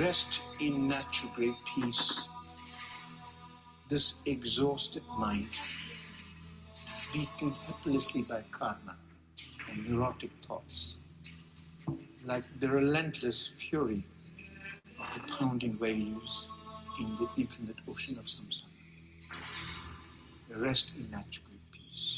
Rest in natural great peace. This exhausted mind, beaten helplessly by karma and neurotic thoughts, like the relentless fury of the pounding waves in the infinite ocean of samsara. Rest in natural great peace.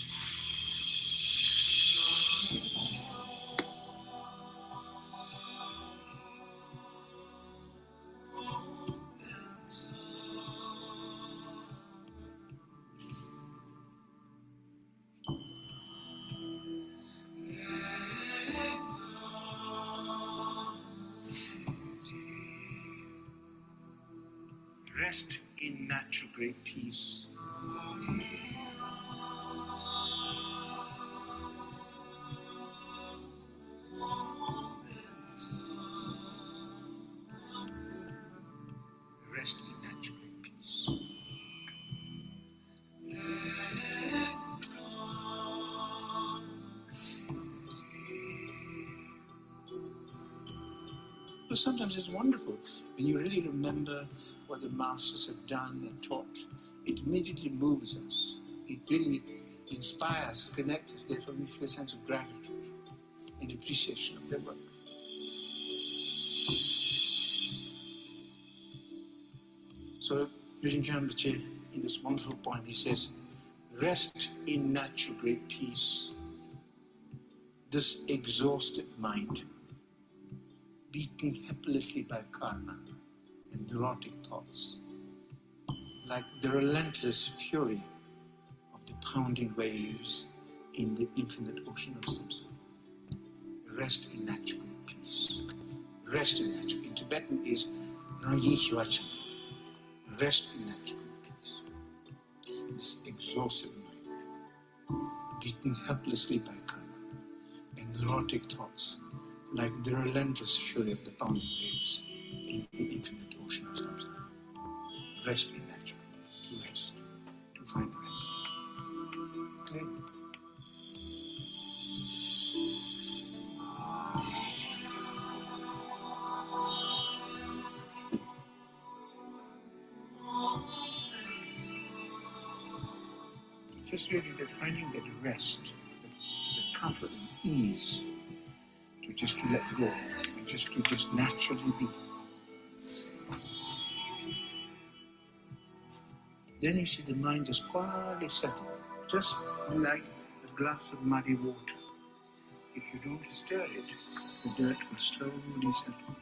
Rest in natural great peace. Rest in natural great peace. So sometimes it's wonderful when you really remember what the masters have done and taught. It immediately moves us. It really inspires, connects us. Therefore we feel a sense of gratitude and appreciation of their work. So Yujin Rinpoche, in this wonderful poem, he says, rest in natural great peace. This exhausted mind, beaten helplessly by karma and neurotic thoughts, like the relentless fury of the pounding waves in the infinite ocean of samsara. Rest in natural peace. Rest in natural. In Tibetan is Rayi Hwacham. Rest in natural peace. This exhausted mind, beaten helplessly by karma and neurotic thoughts, like the relentless fury of the pounding waves in the infinite ocean of samsara. Rest in natural. To rest. To find rest. Clear? Just really that finding that rest, the comfort and ease to let go and to just naturally be. Then you see the mind is quietly settled, just like a glass of muddy water. If you don't stir it, the dirt will slowly settle.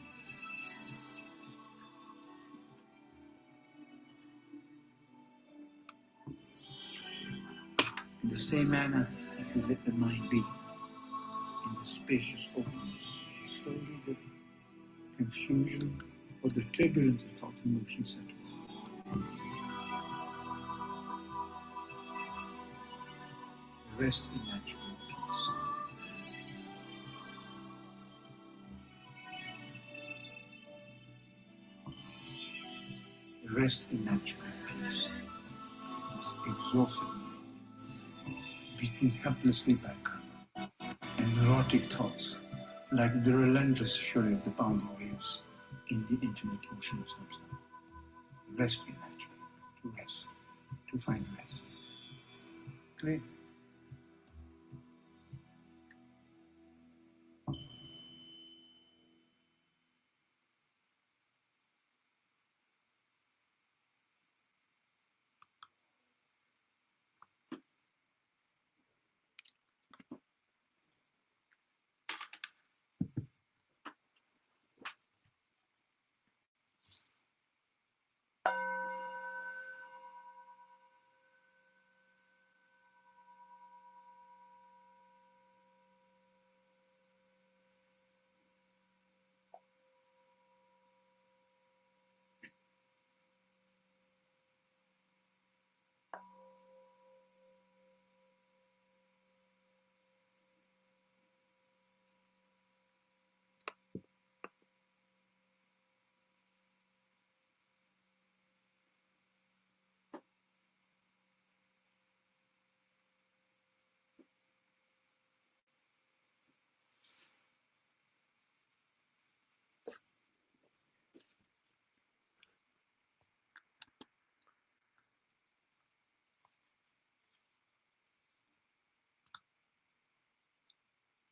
In the same manner, if you let the mind be in the spacious openness, slowly the confusion or the turbulence of thought and motion settles. Rest in natural peace. Rest in natural peace. This exhausted mind, beaten helplessly by karma and neurotic thoughts, like the relentless fury of the pounding waves in the infinite ocean of samsara. Rest in natural, to rest, to find rest. Clear?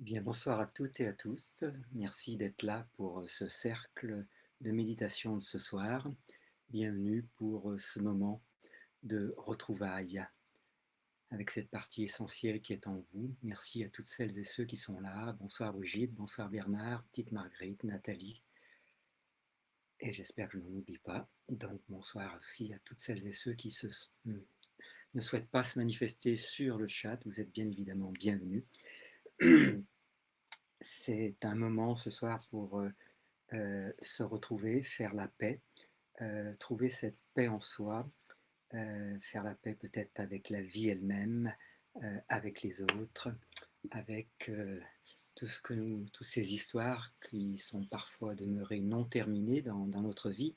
Eh bien, bonsoir à toutes et à tous. Merci d'être là pour ce cercle de méditation de ce soir. Bienvenue pour ce moment de retrouvailles avec cette partie essentielle qui est en vous. Merci à toutes celles et ceux qui sont là. Bonsoir Brigitte, bonsoir Bernard, petite Marguerite, Nathalie. Et j'espère que je n'en oublie pas. Donc bonsoir aussi à toutes celles et ceux qui ne souhaitent pas se manifester sur le chat. Vous êtes bien évidemment bienvenus. C'est un moment ce soir pour se retrouver, faire la paix, trouver cette paix en soi, faire la paix peut-être avec la vie elle-même, avec les autres, avec toutes ces histoires qui sont parfois demeurées non terminées dans notre vie.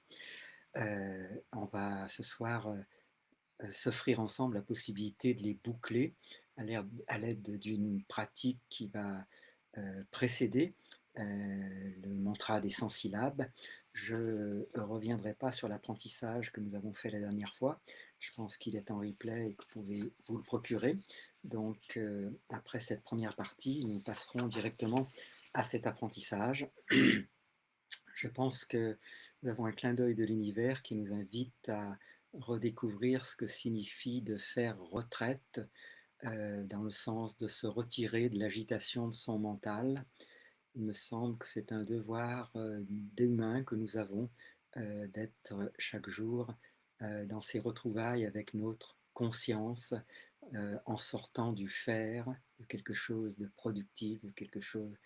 On va ce soir s'offrir ensemble la possibilité de les boucler à l'aide d'une pratique qui va précéder le mantra des 100 syllabes. Je ne reviendrai pas sur l'apprentissage que nous avons fait la dernière fois. Je pense qu'il est en replay et que vous pouvez vous le procurer. Donc, après cette première partie, nous passerons directement à cet apprentissage. Je pense que nous avons un clin d'œil de l'univers qui nous invite à redécouvrir ce que signifie de faire retraite, dans le sens de se retirer de l'agitation de son mental. Il me semble que c'est un devoir d'humain que nous avons d'être chaque jour dans ces retrouvailles avec notre conscience, en sortant du faire, de quelque chose de productif, de quelque chose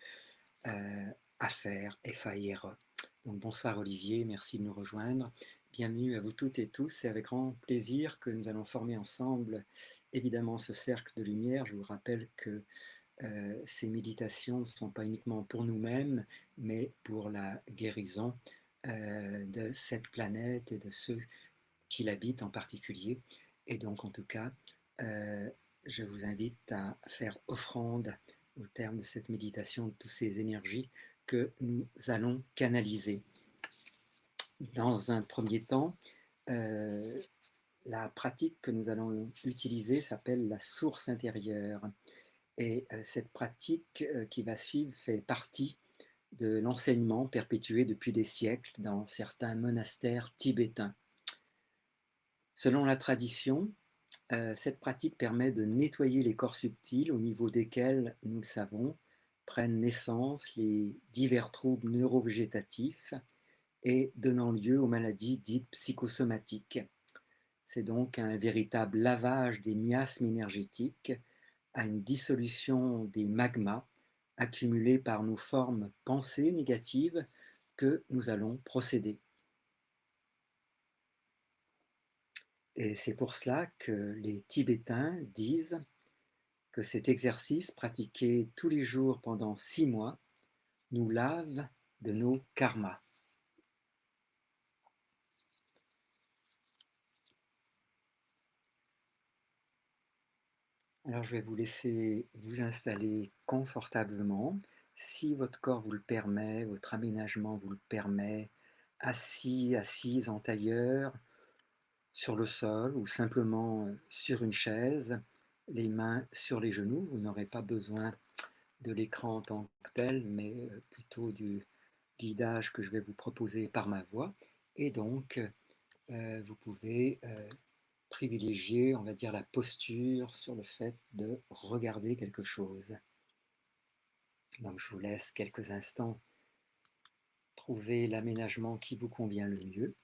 à faire et faire. Donc bonsoir Olivier, merci de nous rejoindre. Bienvenue à vous toutes et tous. C'est avec grand plaisir que nous allons former ensemble évidemment ce cercle de lumière. Je vous rappelle que ces méditations ne sont pas uniquement pour nous-mêmes, mais pour la guérison de cette planète et de ceux qui l'habitent en particulier. Et donc en tout cas, je vous invite à faire offrande au terme de cette méditation de toutes ces énergies que nous allons canaliser. Dans un premier temps, la pratique que nous allons utiliser s'appelle la source intérieure. Et cette pratique qui va suivre fait partie de l'enseignement perpétué depuis des siècles dans certains monastères tibétains. Selon la tradition, cette pratique permet de nettoyer les corps subtils au niveau desquels, nous le savons, prennent naissance les divers troubles neurovégétatifs et donnant lieu aux maladies dites psychosomatiques. C'est donc un véritable lavage des miasmes énergétiques, à une dissolution des magmas accumulés par nos formes pensées négatives que nous allons procéder. Et c'est pour cela que les Tibétains disent que cet exercice pratiqué tous les jours pendant 6 mois nous lave de nos karmas. Alors je vais vous laisser vous installer confortablement. Si votre corps vous le permet, votre aménagement vous le permet, assis, assise en tailleur, sur le sol ou simplement sur une chaise, les mains sur les genoux. Vous n'aurez pas besoin de l'écran en tant que tel, mais plutôt du guidage que je vais vous proposer par ma voix. Et donc, vous pouvez privilégier, on va dire, la posture sur le fait de regarder quelque chose. Donc, je vous laisse quelques instants trouver l'aménagement qui vous convient le mieux.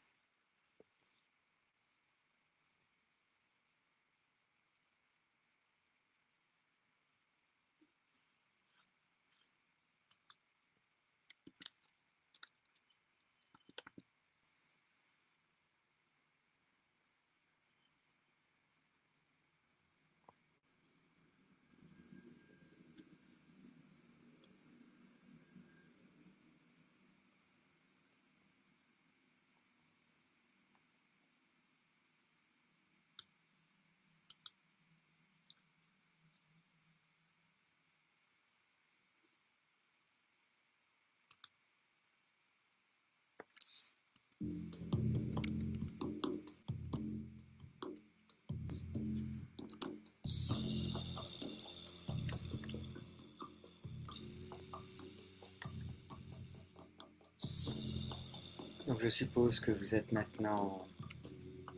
Donc je suppose que vous êtes maintenant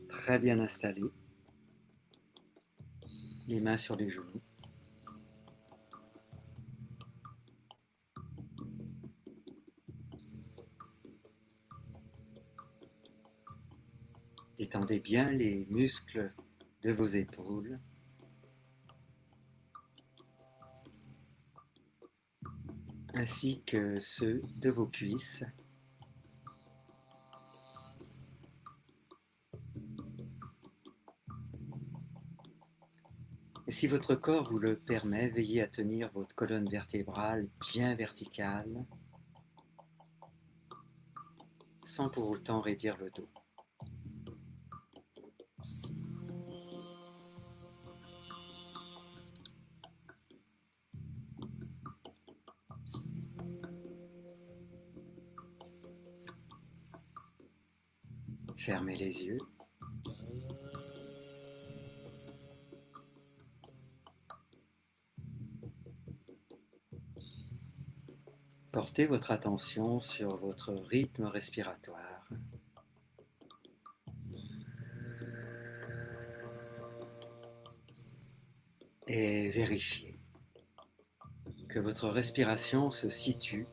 très bien installé, les mains sur les genoux. Détendez bien les muscles de vos épaules. Ainsi que ceux de vos cuisses. Et si votre corps vous le permet, veillez à tenir votre colonne vertébrale bien verticale, sans pour autant raidir le dos. Fermez les yeux. Portez votre attention sur votre rythme respiratoire. Et vérifiez que votre respiration se situe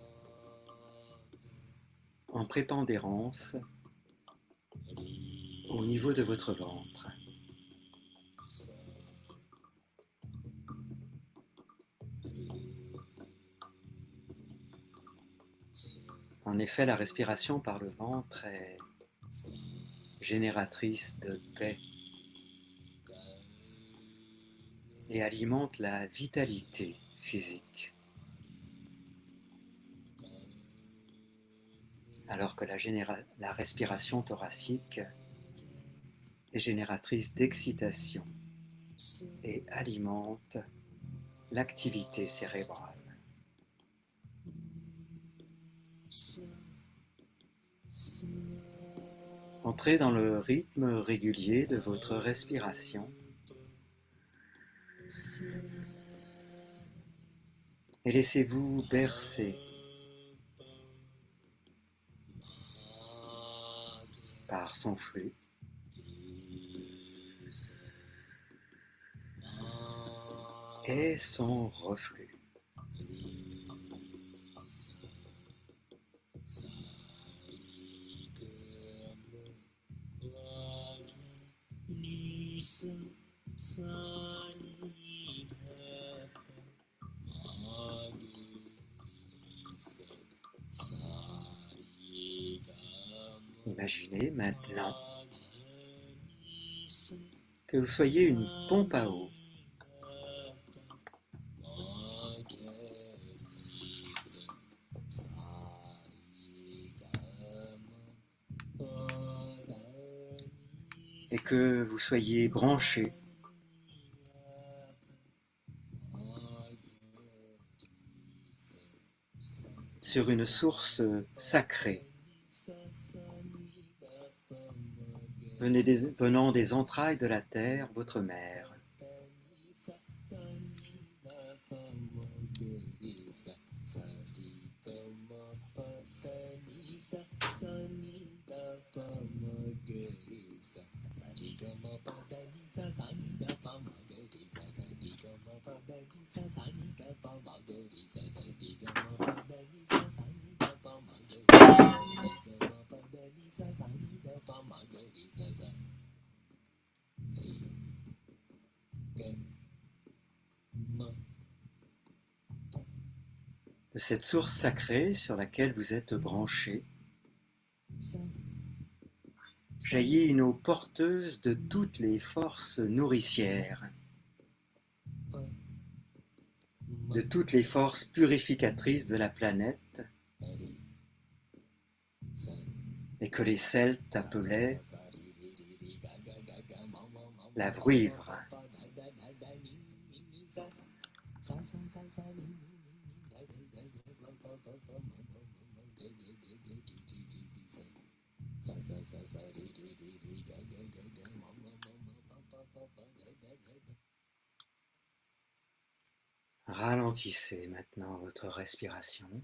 en prépondérance au niveau de votre ventre. En effet, la respiration par le ventre est génératrice de paix et alimente la vitalité physique, alors que la respiration thoracique est génératrice d'excitation et alimente l'activité cérébrale. Entrez dans le rythme régulier de votre respiration et laissez-vous bercer par son flux. Et son reflux. Imaginez maintenant que vous soyez une pompe à eau. Et que vous soyez branché sur une source sacrée venant des entrailles de la terre, votre mère. De cette source sacrée sur laquelle vous êtes branché, jaillit une eau porteuse de toutes les forces nourricières, de toutes les forces purificatrices de la planète, et que les Celtes appelaient la vouivre. Ralentissez maintenant votre respiration.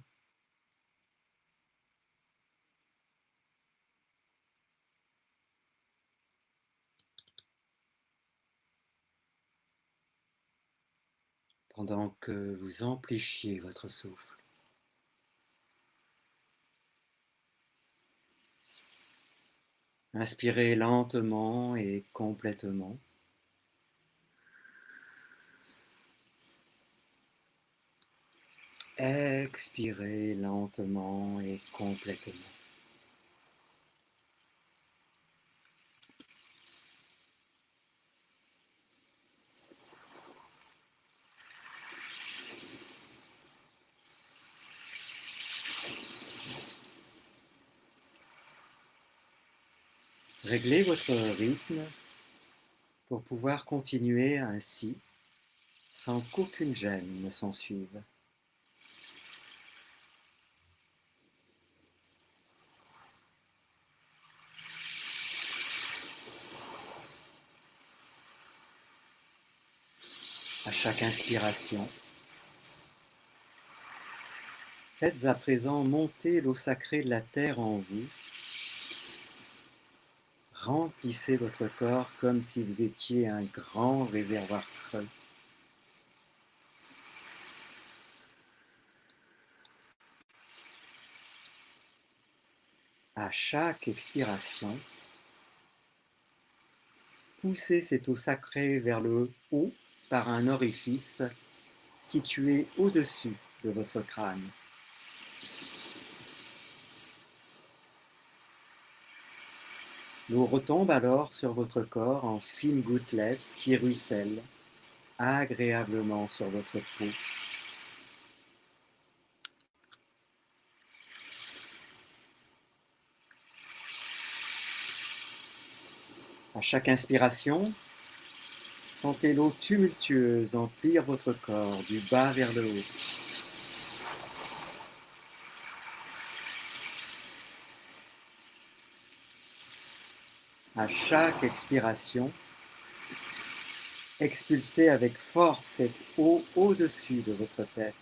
pendant que vous amplifiez votre souffle. Inspirez lentement et complètement. Expirez lentement et complètement. Réglez votre rythme pour pouvoir continuer ainsi sans qu'aucune gêne ne s'ensuive. À chaque inspiration, faites à présent monter l'eau sacrée de la terre en vous. Remplissez votre corps comme si vous étiez un grand réservoir creux. À chaque expiration, poussez cette eau sacrée vers le haut par un orifice situé au-dessus de votre crâne. L'eau retombe alors sur votre corps en fines gouttelettes qui ruissellent agréablement sur votre peau. À chaque inspiration, sentez l'eau tumultueuse emplir votre corps du bas vers le haut. À chaque expiration, expulsez avec force cette eau au-dessus de votre tête.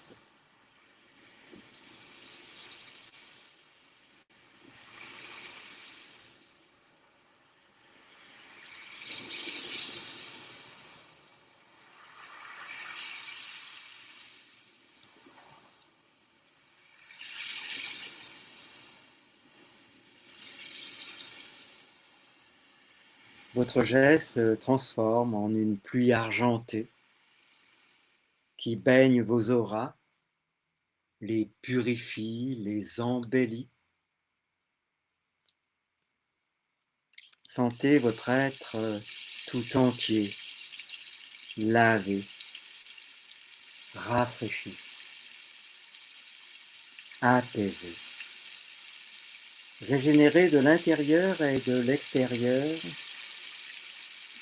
Votre jet se transforme en une pluie argentée qui baigne vos auras, les purifie, les embellit. Sentez votre être tout entier, lavé, rafraîchi, apaisé, régénéré de l'intérieur et de l'extérieur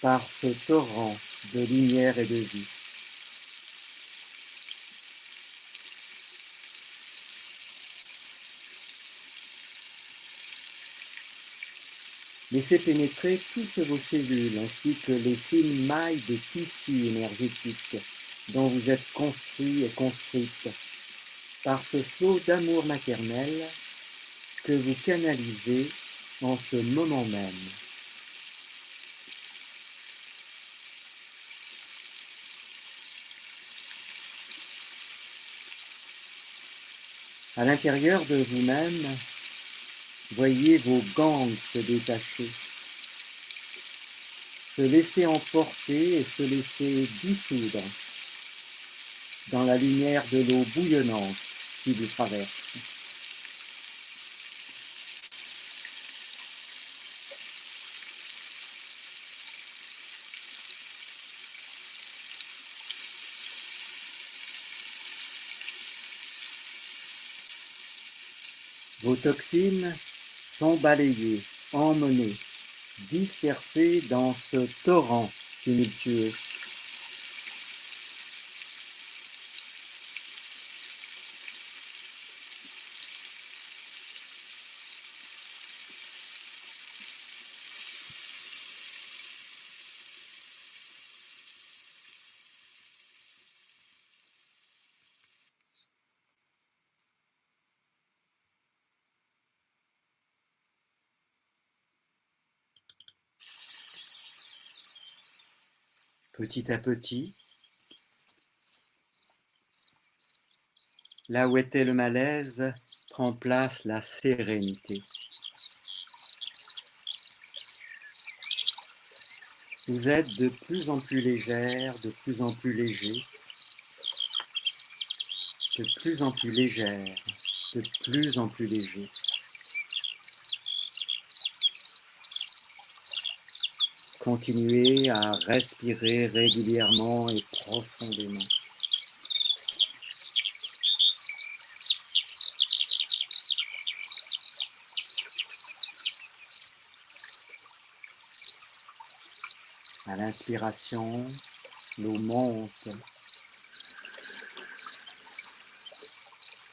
par ce torrent de lumière et de vie. Laissez pénétrer toutes vos cellules ainsi que les fines mailles de tissus énergétiques dont vous êtes construit et construite par ce flot d'amour maternel que vous canalisez en ce moment même. À l'intérieur de vous-même, voyez vos gangs se détacher, se laisser emporter et se laisser dissoudre dans la lumière de l'eau bouillonnante qui vous traverse. Vos toxines sont balayées, emmenées, dispersées dans ce torrent tumultueux. Petit à petit, Là où était le malaise, prend place la sérénité. Vous êtes de plus en plus légère, de plus en plus léger, de plus en plus légère, de plus en plus léger. Continuez à respirer régulièrement et profondément. À l'inspiration, l'eau monte.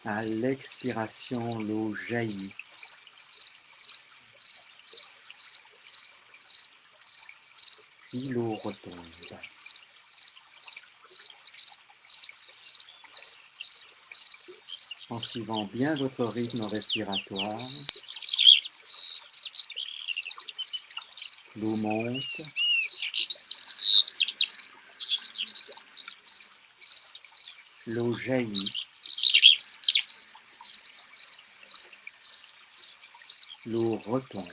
À l'expiration, l'eau jaillit. Puis l'eau retombe. En suivant bien votre rythme respiratoire, l'eau monte. L'eau jaillit. L'eau retombe.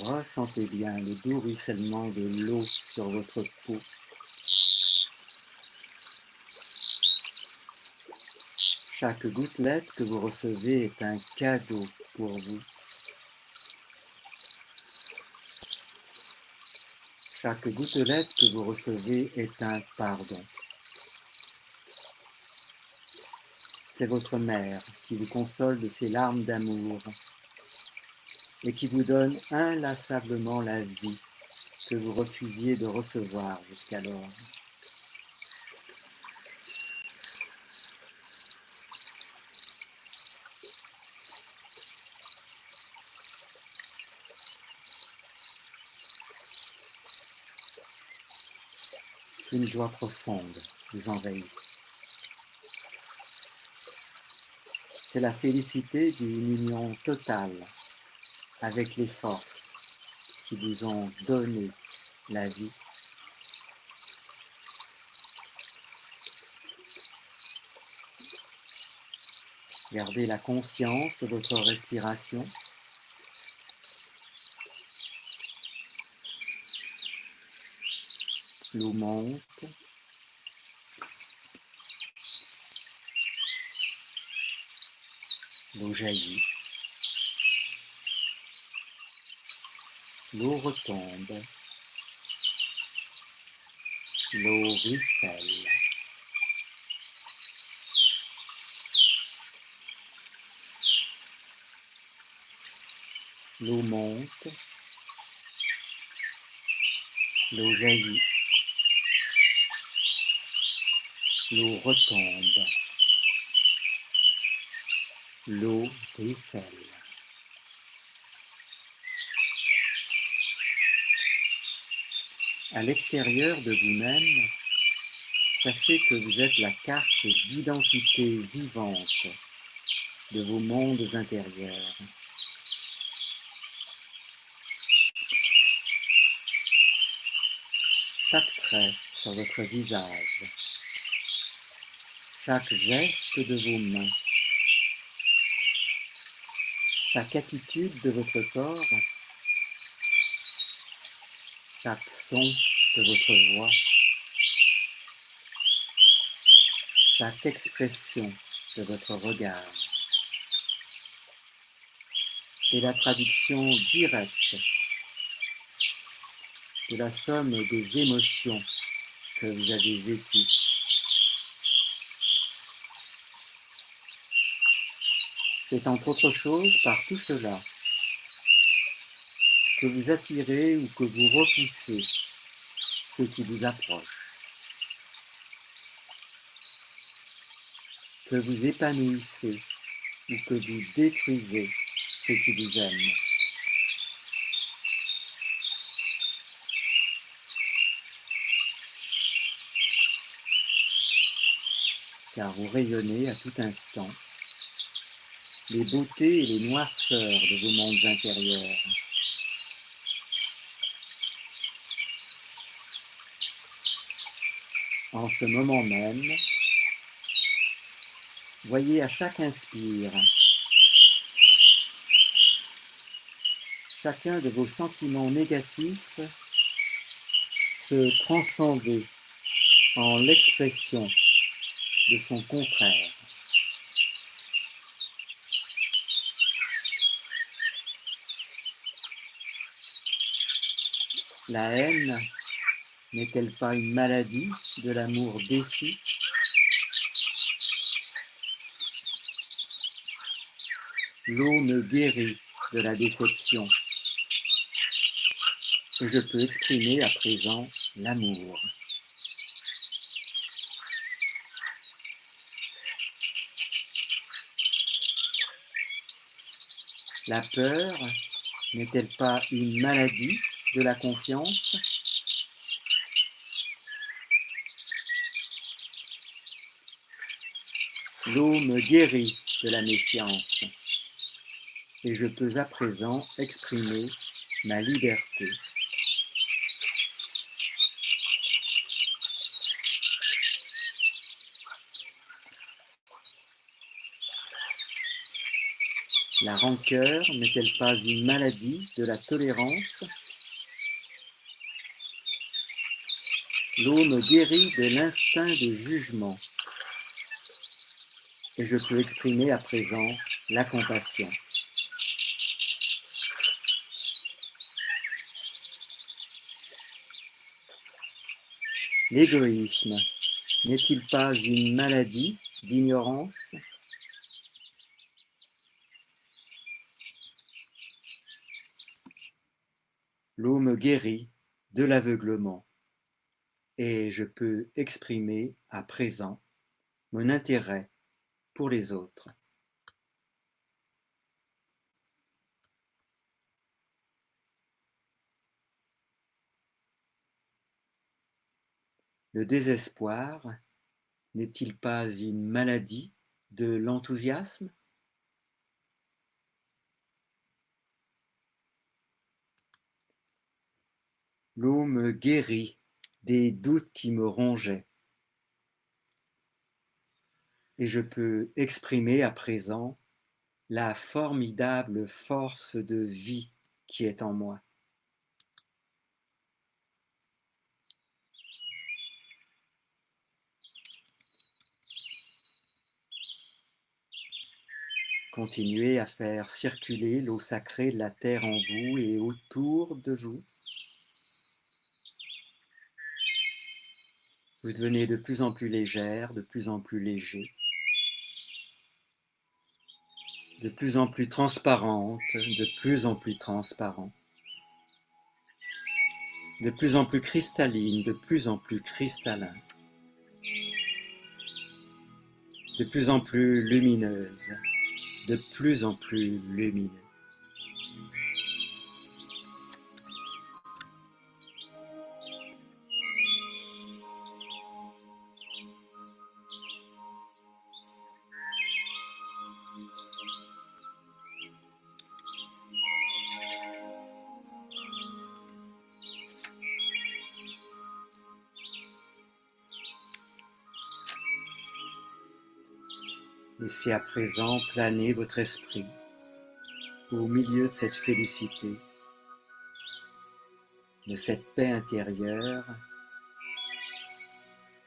Ressentez bien le doux ruissellement de l'eau sur votre peau. Chaque gouttelette que vous recevez est un cadeau pour vous. Chaque gouttelette que vous recevez est un pardon. C'est votre mère qui vous console de ses larmes d'amour et qui vous donne inlassablement la vie que vous refusiez de recevoir jusqu'alors. Une joie profonde vous envahit. C'est la félicité d'une union totale avec les forces qui vous ont donné la vie. Gardez la conscience de votre respiration. L'eau monte. L'eau jaillit. L'eau retombe. L'eau ruisselle. L'eau monte. L'eau jaillit. L'eau retombe. L'eau ruisselle. À l'extérieur de vous-même, sachez que vous êtes la carte d'identité vivante de vos mondes intérieurs. Chaque trait sur votre visage, chaque geste de vos mains, chaque attitude de votre corps, chaque son de votre voix, chaque expression de votre regard est la traduction directe de la somme des émotions que vous avez vécues. C'est entre autres choses par tout cela que vous attirez ou que vous repoussez ce qui vous approche, que vous épanouissez ou que vous détruisez ceux qui vous aiment. Car vous rayonnez à tout instant les beautés et les noirceurs de vos mondes intérieurs. En ce moment même, voyez à chaque inspire chacun de vos sentiments négatifs se transcender en l'expression de son contraire. La haine n'est-elle pas une maladie de l'amour déçu? L'eau me guérit de la déception et je peux exprimer à présent l'amour. La peur n'est-elle pas une maladie de la confiance? L'eau me guérit de la méfiance et je peux à présent exprimer ma liberté. La rancœur n'est-elle pas une maladie de la tolérance? L'eau me guérit de l'instinct de jugement et je peux exprimer à présent la compassion. L'égoïsme n'est-il pas une maladie d'ignorance? L'eau me guérit de l'aveuglement et je peux exprimer à présent mon intérêt pour les autres. Le désespoir n'est-il pas une maladie de l'enthousiasme? L'eau me guérit des doutes qui me rongeaient et je peux exprimer à présent la formidable force de vie qui est en moi. Continuez à faire circuler l'eau sacrée de la terre en vous et autour de vous. Vous devenez de plus en plus légère, de plus en plus léger, de plus en plus transparente, de plus en plus transparent, de plus en plus cristalline, de plus en plus cristallin, de plus en plus lumineuse, de plus en plus lumineux. Laissez à présent planer votre esprit au milieu de cette félicité, de cette paix intérieure,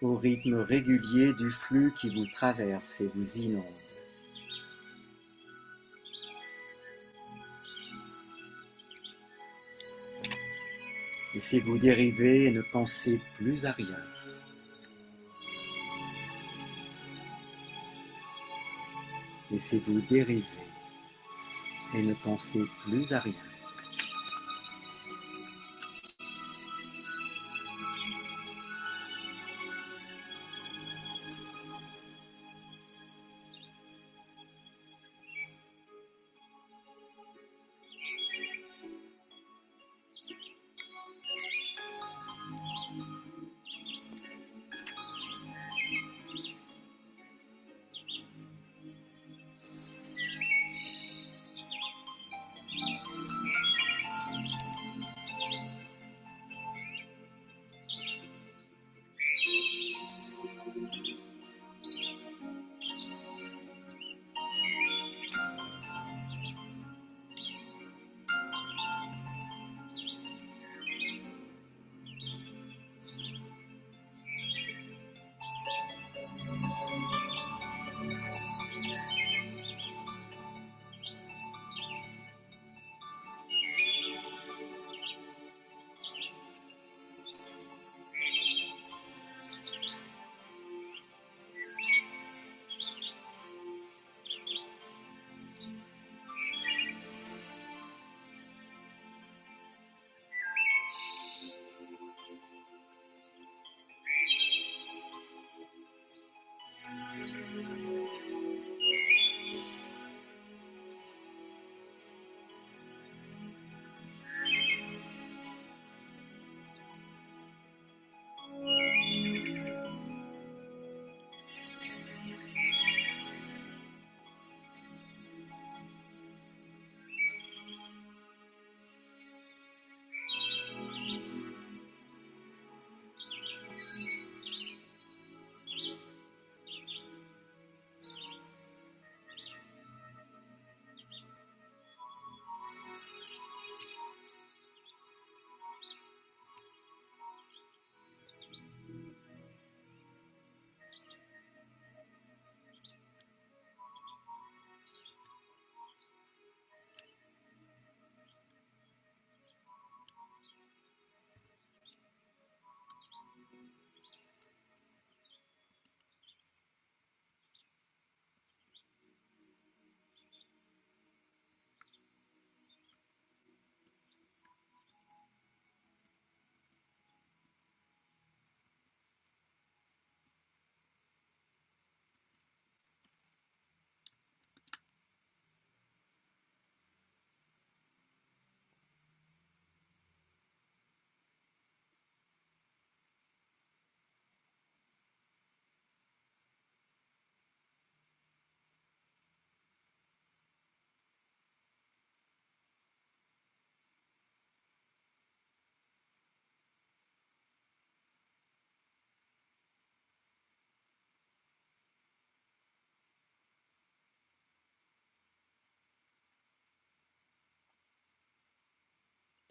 au rythme régulier du flux qui vous traverse et vous inonde. Laissez-vous dériver et ne pensez plus à rien. Laissez-vous dériver et ne pensez plus à rien.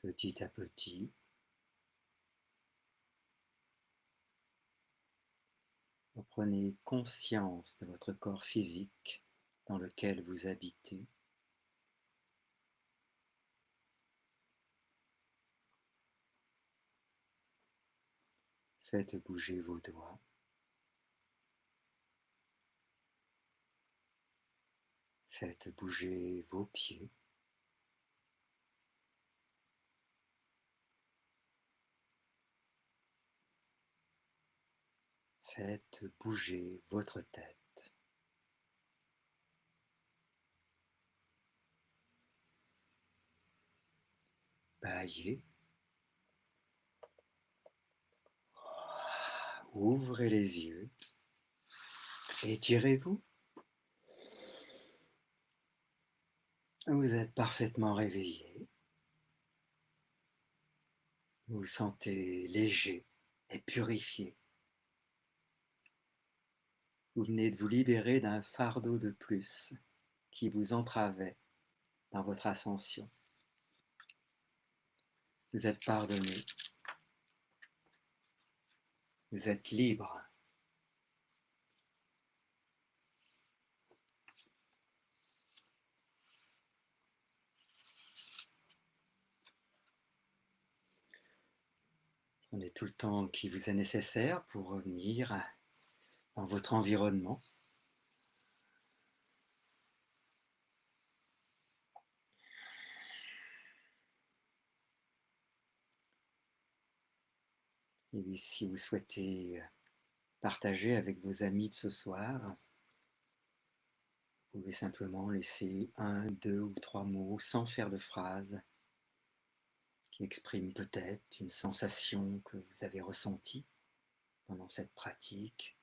Petit à petit, vous prenez conscience de votre corps physique dans lequel vous habitez. Faites bouger vos doigts. Faites bouger vos pieds. Faites bouger votre tête. Baillez. Ouvrez les yeux. Étirez-vous. Vous êtes parfaitement réveillé. Vous vous sentez léger et purifié. Vous venez de vous libérer d'un fardeau de plus qui vous entravait dans votre ascension. Vous êtes pardonné. Vous êtes libre. Prenez tout le temps qui vous est nécessaire pour revenir dans votre environnement. Et si vous souhaitez partager avec vos amis de ce soir, vous pouvez simplement laisser 1, 2 ou 3 mots sans faire de phrase qui expriment peut-être une sensation que vous avez ressentie pendant cette pratique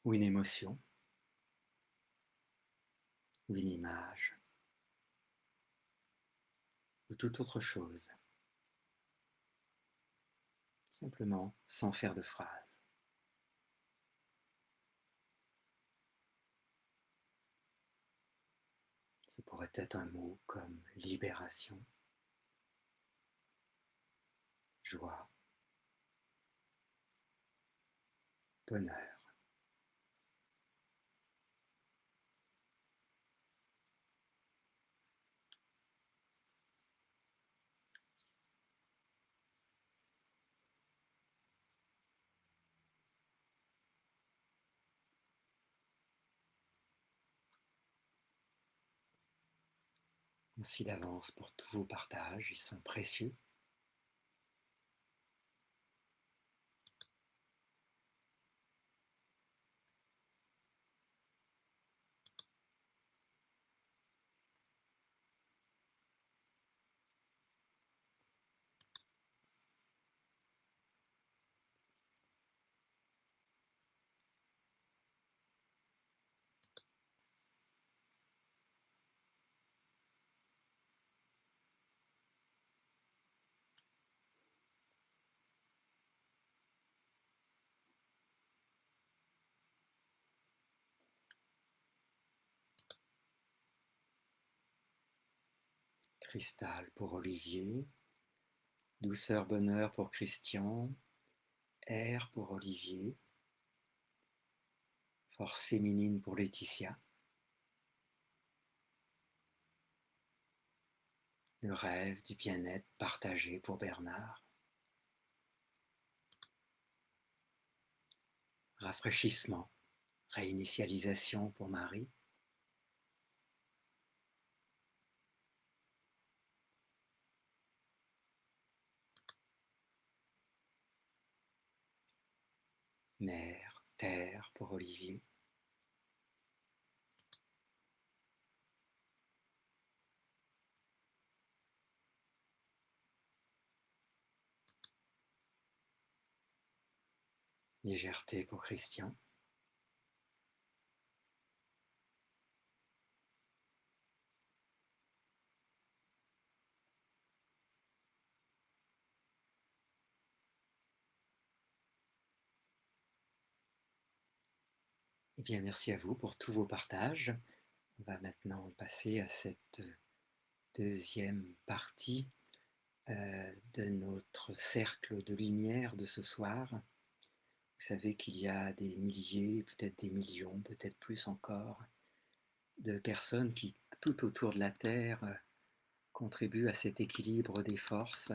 ou une émotion ou une image ou toute autre chose, simplement sans faire de phrase. Ce pourrait être un mot comme libération, joie, bonheur. Merci d'avance pour tous vos partages, ils sont précieux. Cristal pour Olivier, douceur, bonheur pour Christian, air pour Olivier, force féminine pour Laetitia, le rêve du bien-être partagé pour Bernard, rafraîchissement, réinitialisation pour Marie, mer, terre pour Olivier, légèreté pour Christian, et bien merci à vous pour tous vos partages. On va maintenant passer à cette deuxième partie de notre cercle de lumière de ce soir. Vous savez qu'il y a des milliers, peut-être des millions, peut-être plus encore, de personnes qui, tout autour de la Terre, contribuent à cet équilibre des forces.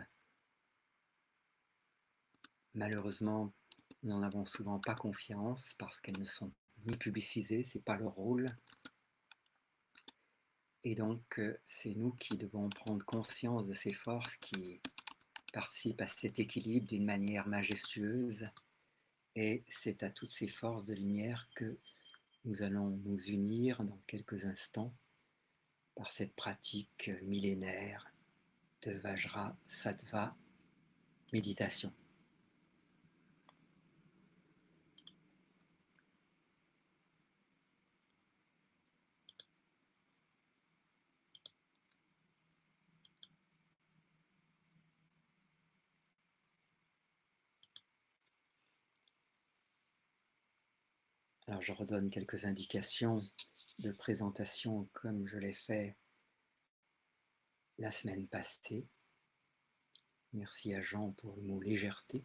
Malheureusement, nous n'en avons souvent pas confiance parce qu'elles ne sont ni publicisées, ce n'est pas leur rôle. Et donc, c'est nous qui devons prendre conscience de ces forces qui participent à cet équilibre d'une manière majestueuse. Et c'est à toutes ces forces de lumière que nous allons nous unir dans quelques instants par cette pratique millénaire de Vajrasattva méditation. Alors je redonne quelques indications de présentation comme je l'ai fait la semaine passée. Merci à Jean pour le mot légèreté.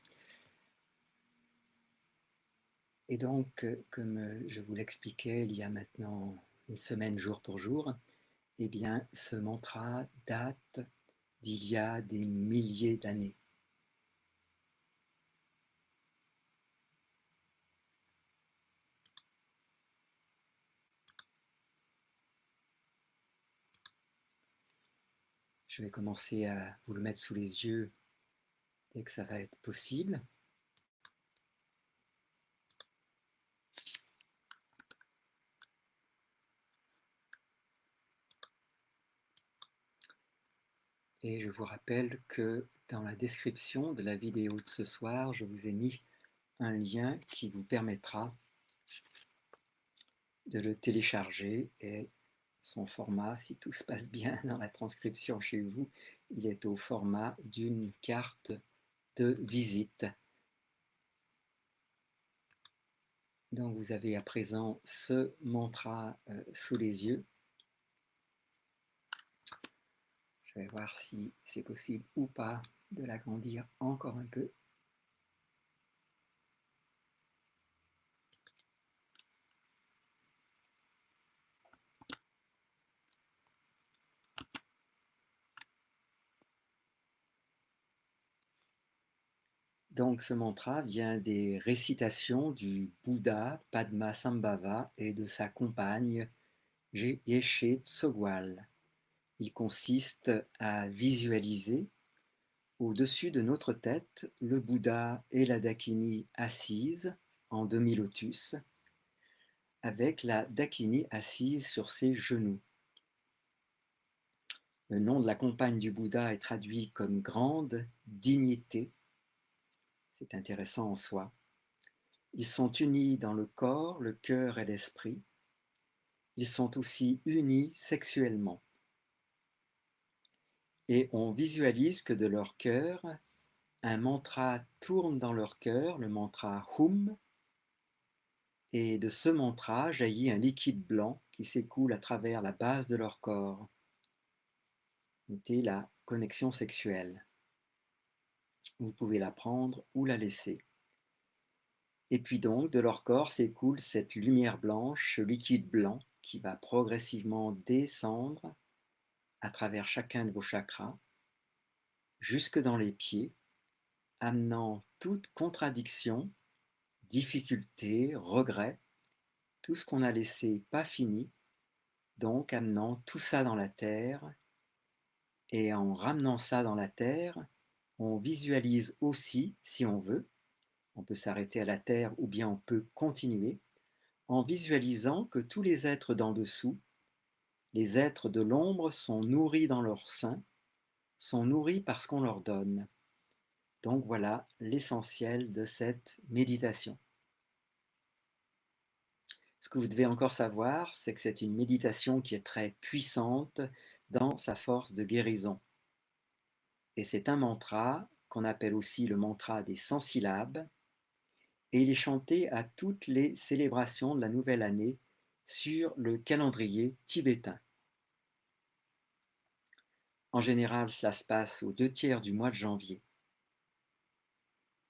Et donc, comme je vous l'expliquais il y a maintenant une semaine jour pour jour, eh bien ce mantra date d'il y a des milliers d'années. Je vais commencer à vous le mettre sous les yeux dès que ça va être possible. Et je vous rappelle que dans la description de la vidéo de ce soir, je vous ai mis un lien qui vous permettra de le télécharger et son format, si tout se passe bien dans la transcription chez vous, il est au format d'une carte de visite. Donc vous avez à présent ce mantra sous les yeux. Je vais voir si c'est possible ou pas de l'agrandir encore un peu. Donc ce mantra vient des récitations du Bouddha Padmasambhava et de sa compagne Yeshe Tsogwal. Il consiste à visualiser au-dessus de notre tête le Bouddha et la Dakini assises en demi-lotus, avec la Dakini assise sur ses genoux. Le nom de la compagne du Bouddha est traduit comme grande dignité. C'est intéressant en soi. Ils sont unis dans le corps, le cœur et l'esprit. Ils sont aussi unis sexuellement. Et on visualise que de leur cœur, un mantra tourne dans leur cœur, le mantra Hum, et de ce mantra jaillit un liquide blanc qui s'écoule à travers la base de leur corps. Notez la connexion sexuelle. Vous pouvez la prendre ou la laisser. Et puis donc, de leur corps s'écoule cette lumière blanche, ce liquide blanc qui va progressivement descendre à travers chacun de vos chakras, jusque dans les pieds, amenant toute contradiction, difficulté, regret, tout ce qu'on a laissé pas fini, donc amenant tout ça dans la terre, et en ramenant ça dans la terre, on visualise aussi, si on veut, on peut s'arrêter à la terre ou bien on peut continuer, en visualisant que tous les êtres d'en dessous, les êtres de l'ombre sont nourris dans leur sein, sont nourris par ce qu'on leur donne. Donc voilà l'essentiel de cette méditation. Ce que vous devez encore savoir, c'est que c'est une méditation qui est très puissante dans sa force de guérison. Et c'est un mantra qu'on appelle aussi le mantra des 100 syllabes, et il est chanté à toutes les célébrations de la nouvelle année sur le calendrier tibétain. En général, cela se passe aux 2 tiers du mois de janvier.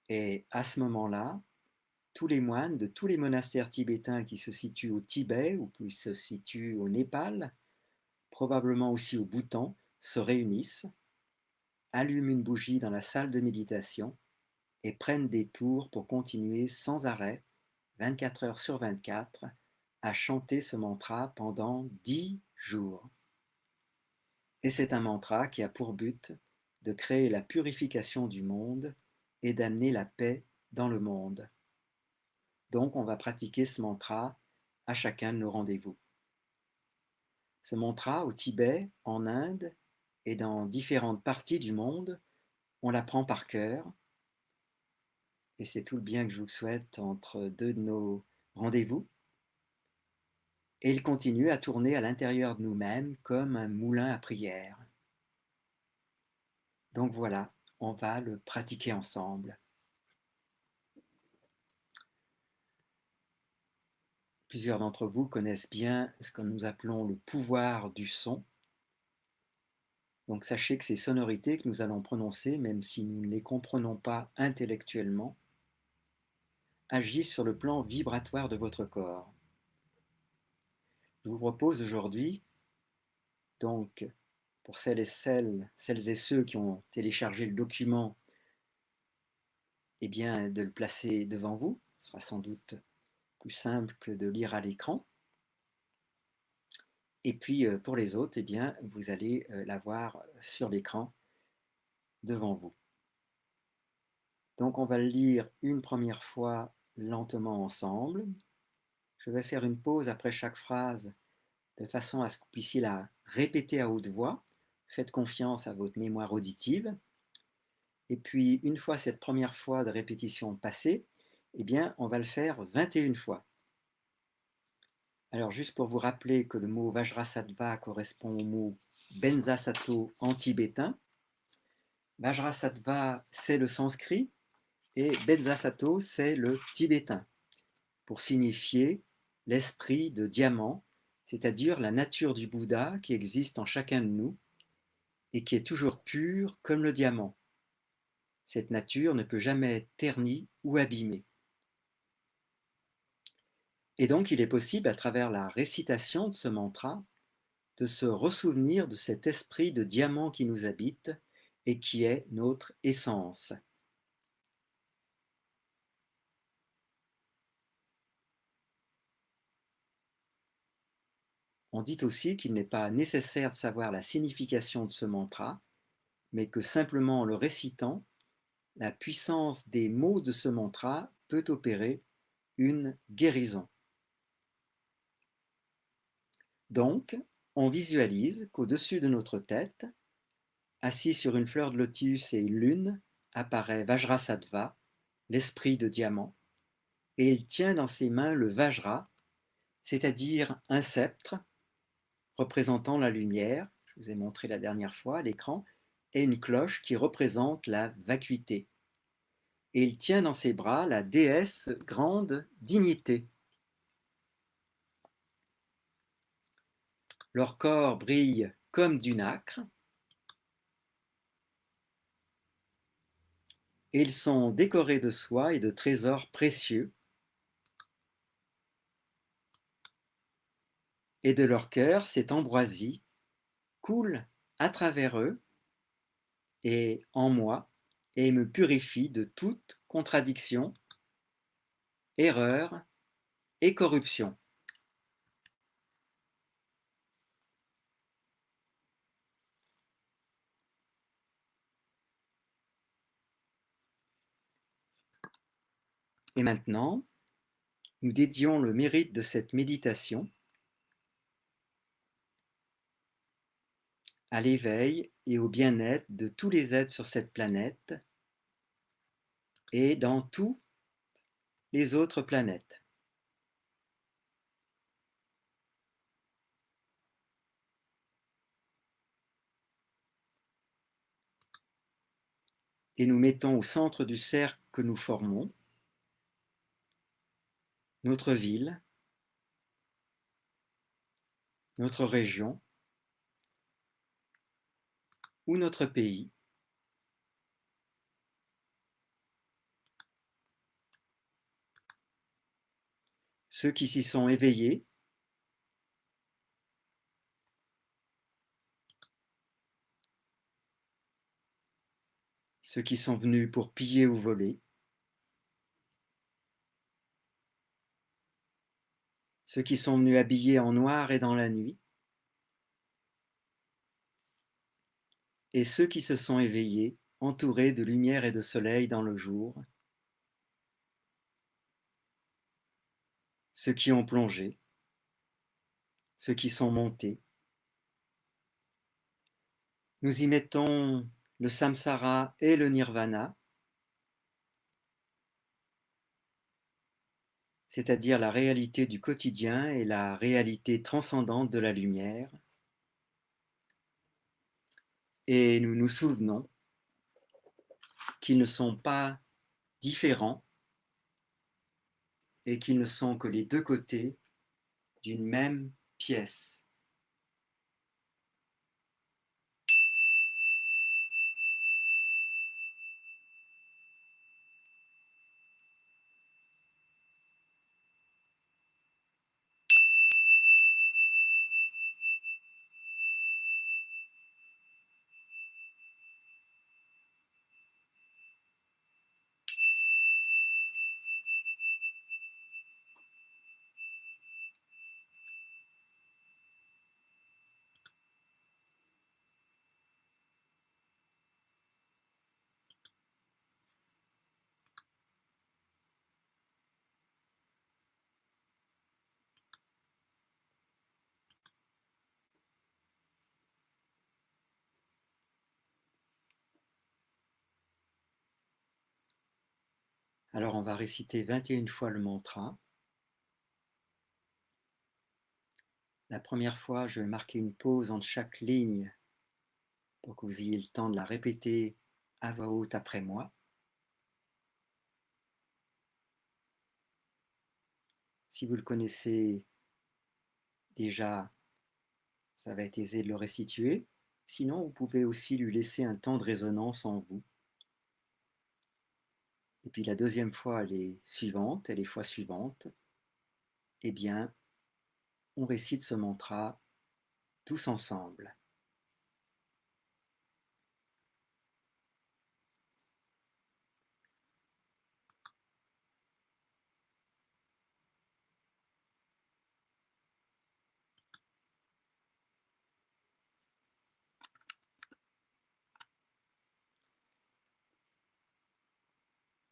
Et à ce moment-là, tous les moines de tous les monastères tibétains qui se situent au Tibet ou qui se situent au Népal, probablement aussi au Bhoutan, se réunissent, allument une bougie dans la salle de méditation et prennent des tours pour continuer sans arrêt, 24 heures sur 24, à chanter ce mantra pendant 10 jours. Et c'est un mantra qui a pour but de créer la purification du monde et d'amener la paix dans le monde. Donc on va pratiquer ce mantra à chacun de nos rendez-vous. Ce mantra au Tibet, en Inde et dans différentes parties du monde, on l'apprend par cœur. Et c'est tout le bien que je vous souhaite entre 2 de nos rendez-vous. Et il continue à tourner à l'intérieur de nous-mêmes comme un moulin à prière. Donc voilà, on va le pratiquer ensemble. Plusieurs d'entre vous connaissent bien ce que nous appelons le pouvoir du son. Donc sachez que ces sonorités que nous allons prononcer, même si nous ne les comprenons pas intellectuellement, agissent sur le plan vibratoire de votre corps. Je vous propose aujourd'hui, donc, pour celles et ceux qui ont téléchargé le document, eh bien, de le placer devant vous. Ce sera sans doute plus simple que de lire à l'écran. Et puis, pour les autres, eh bien, vous allez l'avoir sur l'écran devant vous. Donc, on va le lire une première fois lentement ensemble. Je vais faire une pause après chaque phrase de façon à ce que vous puissiez la répéter à haute voix. Faites confiance à votre mémoire auditive. Et puis, une fois cette première fois de répétition passée, eh bien, on va le faire 21 fois. Alors, juste pour vous rappeler que le mot Vajrasattva correspond au mot Benzasato en tibétain. Vajrasattva, c'est le sanskrit et Benzasato, c'est le tibétain, pour signifier l'esprit de diamant, c'est-à-dire la nature du Bouddha qui existe en chacun de nous et qui est toujours pure comme le diamant. Cette nature ne peut jamais être ternie ou abîmée. Et donc, il est possible, à travers la récitation de ce mantra, de se ressouvenir de cet esprit de diamant qui nous habite et qui est notre essence. On dit aussi qu'il n'est pas nécessaire de savoir la signification de ce mantra, mais que simplement en le récitant, la puissance des mots de ce mantra peut opérer une guérison. Donc, on visualise qu'au-dessus de notre tête, assis sur une fleur de lotus et une lune, apparaît Vajrasattva, l'esprit de diamant, et il tient dans ses mains le Vajra, c'est-à-dire un sceptre représentant la lumière, je vous ai montré la dernière fois à l'écran, et une cloche qui représente la vacuité. Et il tient dans ses bras la déesse grande dignité. Leur corps brille comme du nacre, et ils sont décorés de soie et de trésors précieux, et de leur cœur cette ambroisie coule à travers eux et en moi, et me purifie de toute contradiction, erreur et corruption. Et maintenant, nous dédions le mérite de cette méditation à l'éveil et au bien-être de tous les êtres sur cette planète et dans toutes les autres planètes. Et nous mettons au centre du cercle que nous formons notre ville, notre région, ou notre pays. Ceux qui s'y sont éveillés, ceux qui sont venus pour piller ou voler, ceux qui sont venus habillés en noir et dans la nuit, et ceux qui se sont éveillés, entourés de lumière et de soleil dans le jour, ceux qui ont plongé, ceux qui sont montés. Nous y mettons le samsara et le nirvana, c'est-à-dire la réalité du quotidien et la réalité transcendante de la lumière. Et nous nous souvenons qu'ils ne sont pas différents et qu'ils ne sont que les deux côtés d'une même pièce. Alors on va réciter 21 fois le mantra. La première fois, je vais marquer une pause entre chaque ligne pour que vous ayez le temps de la répéter à voix haute après moi. Si vous le connaissez déjà, ça va être aisé de le restituer. Sinon, vous pouvez aussi lui laisser un temps de résonance en vous. Et puis la deuxième fois, les suivantes et les fois suivantes, eh bien, on récite ce mantra tous ensemble.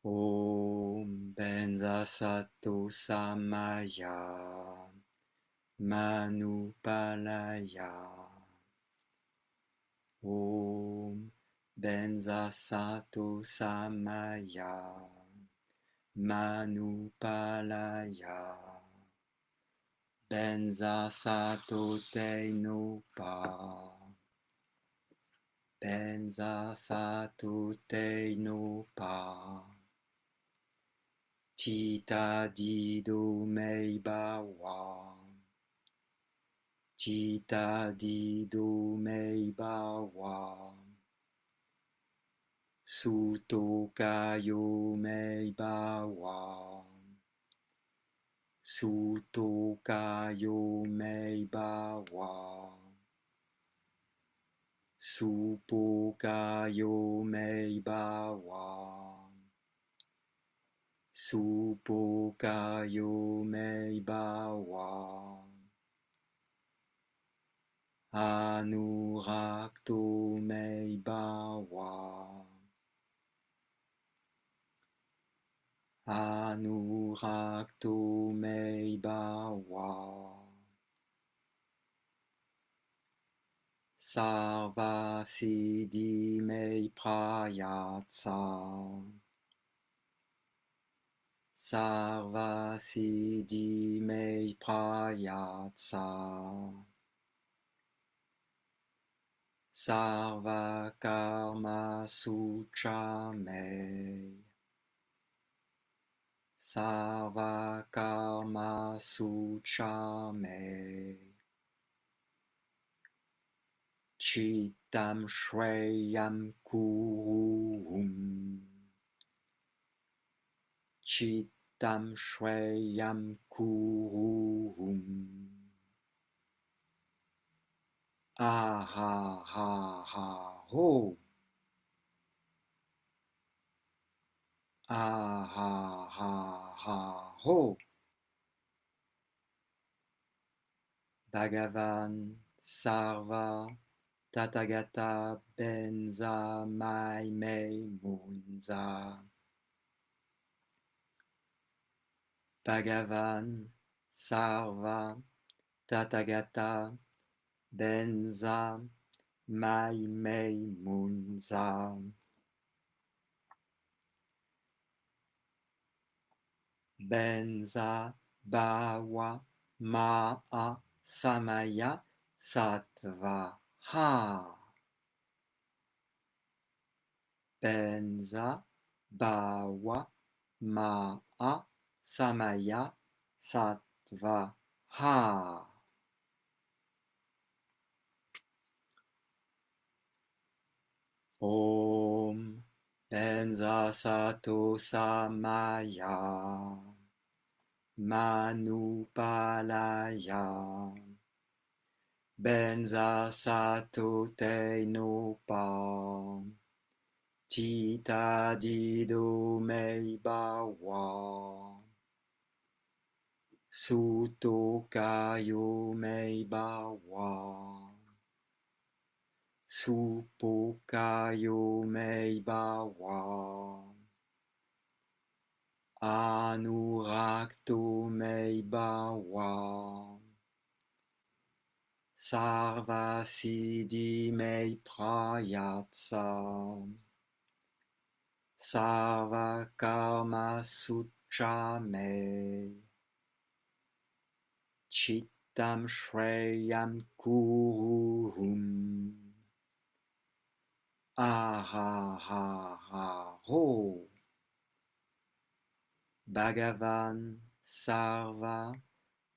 Om Benza Sato Samaya Manupalaya. Om Benza Sato Samaya Manupalaya. Benza Sato Teinopa. Benza Sato Teinopa. Tita Dido Meibawa. Tita Dido Meibawa. Suto Kayo Meibawa. Suto Kayo Meibawa. Supo Kayo Meibawa. Supo Kayo Meibawa. Anurakto Meibawa. Anurakto Meibawa. Sarva Siddhi Mei Prayatsa. Sarva Siddhi Mei Prayatsa. Sarva Karma Sucha Mei. Sarva Karma Sucha Mei. Chitam Shreyam Kuruhum. Chitam Shreyam Kuruhum. Aha ha ha ho. Aha ha ha ho. Bhagavan Sarva Tathagata Benza Mai Mei Munza. Bhagavan Sarva Tathagata Benza Mai Mei Munza. Benza Bawa Ma'a Samaya Sattva Ha. Benza Bawa Ma'a Samaya Sattva Ha. Om Benza Sato Samaya Manupalaya Benza Sato Tenopa Tita Dido Mei Bawa Suto Kayo Mei Bawa Supo Kayo Mei Bawa Anurakto Mei Bawa Sarva Siddhi Mei Prayatsa Sarva Karma Sutra Mei Chittam Shreyam Kuruhum. Aha ha ha ho. Bhagavan Sarva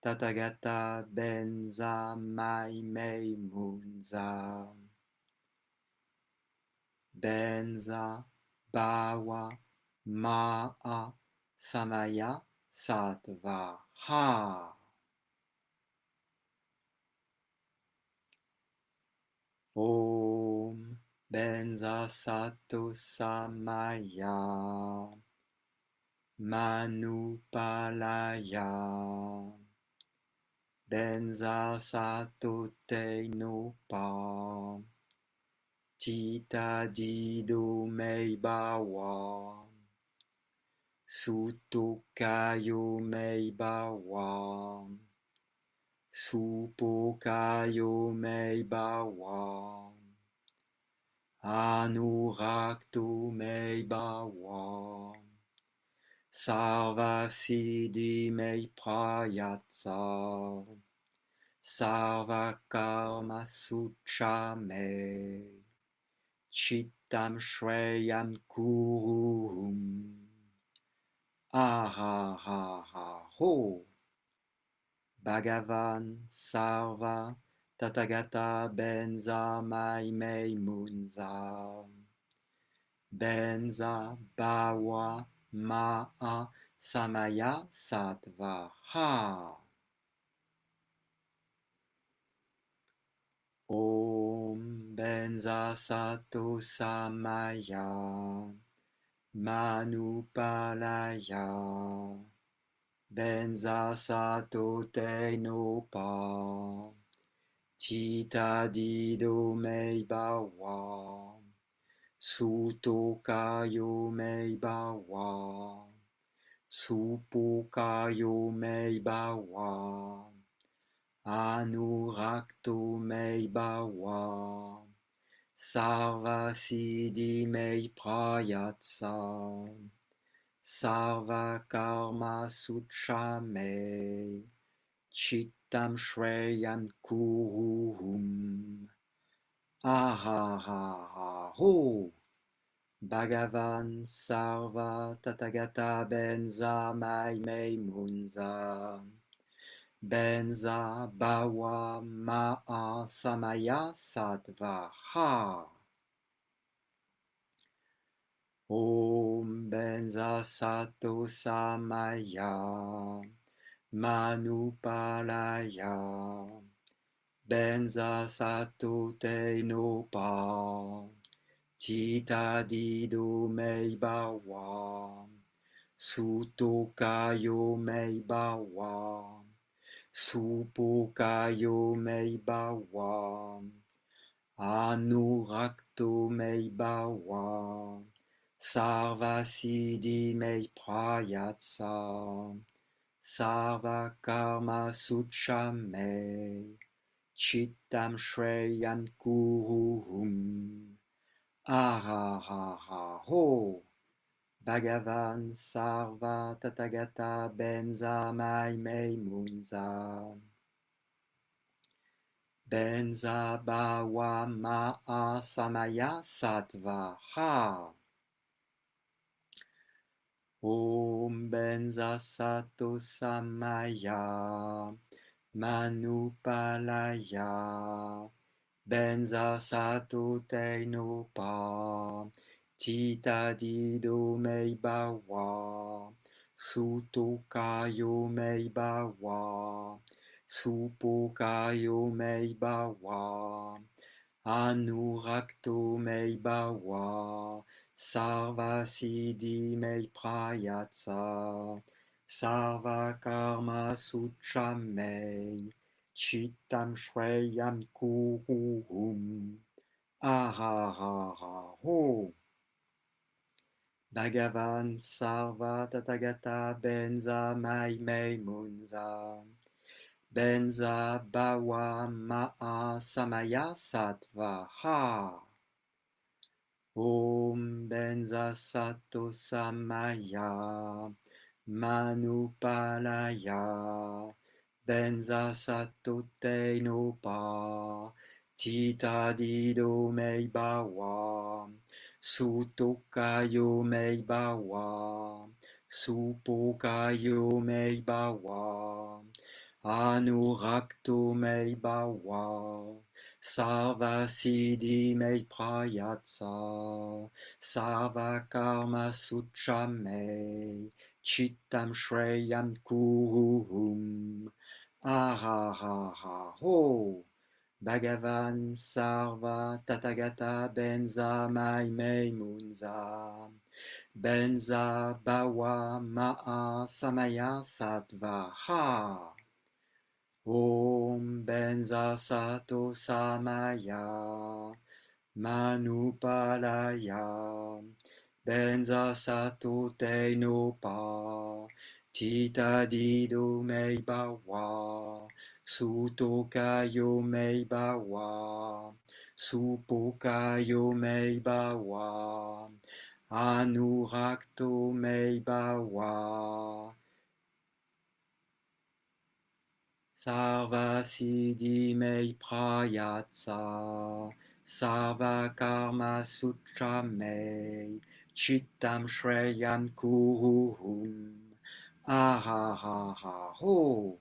Tathagata Benza Mai Mei Munza. Benza Bawa Ma'a Samaya Sattva Ha. Om Benza Sato Samaya Manupalaya Benza Sato Tenopa Tita Dido Mei Bawa Suto Kayo Mei Bawa Supo Kayo Mei Bawa Anurakto Mei Bawa Sarva Siddhi Mei Prayatsa Sarva Karma Sutra Mei Chittam Shreyam Kuruhum. Aha ha ha ho. Bhagavan Sarva Tathagata Benza Mai Mei Munza. Benza Bawa Ma'a Samaya Sattva Ha. Om Benza Sato Samaya Manupalaya Benza Sato Tenopa Tita Dido Mei Bawa Suto Kayo Mei Bawa Supo Kayo Mei Bawa Anurakto Mei Bawa Sarva Siddhi Mei Prayatsa Sarva Karma Sutra Mei Chittam Shreyam Kuruhum. Aha ha ha ho. Bhagavan Sarva Tathagata Benza Mai Mei Munza. Benza Bawa Ma'a Samaya Sattva Ha. Om Benza Sato Samaya Manupalaya Benza Sato Te No Pa Tita Dido Mei Bawa Suto Kayo Mei Bawa Supo Kayo Mei Bawa Anurakto Mei Bawa Sarva Siddhi Mei Prayatsa Sarva Karma Sucha Mei Chittam Shreyam Kuruhum Ahahaha Ho Bhagavan Sarva Tathagata Benza Mai Mei Munza Benza Bawa Ma'a Samaya Sattva Ha. Om Benza Sato Samaya Manupalaya Benza Sato Te No Pa Tita Dido Mei Bawa Suto Kayo Mei Bawa Supo Kayo Mei Bawa Anurakto Mei Bawa Sarva Siddhi Mei Prayatsa Sarva Karma Sucha Mei Chittam Shreyam Kuruhum Ahahaha Ho Bhagavan Sarva Tathagata Benza Mai Mei Munza Benza Bawa Ma'a Samaya Sattva Ha. Om Benza Sato Samaya Manupalaya Benza Sato Te No Pa Tita Dido Mei Bawa Suto Kayo Mei Bawa Supo Kayo Mei Bawa Anurakto Mei Bawa Sarva Siddhi Mei Prayatsa Sarva Karma Sucha Mei Chittam Shreyam Kuruhum Ahahaha Ho Bhagavan Sarva Tathagata Benza Mai Mei Munza Benza Bawa Ma'a Samaya Sattva Ha. Om Benza Sato Samaya Manupalaya Benza Sato Te No Pa Tita Dido Mei Bawa Suto Kayo Mei Bawa Supo Kayo Mei Bawa Anurakto Mei Bawa Sarva Siddhi Mei Prayatsa Sarva Karma Sutra Mei Chittam Shreyam Kuruhum Ahahaha Ho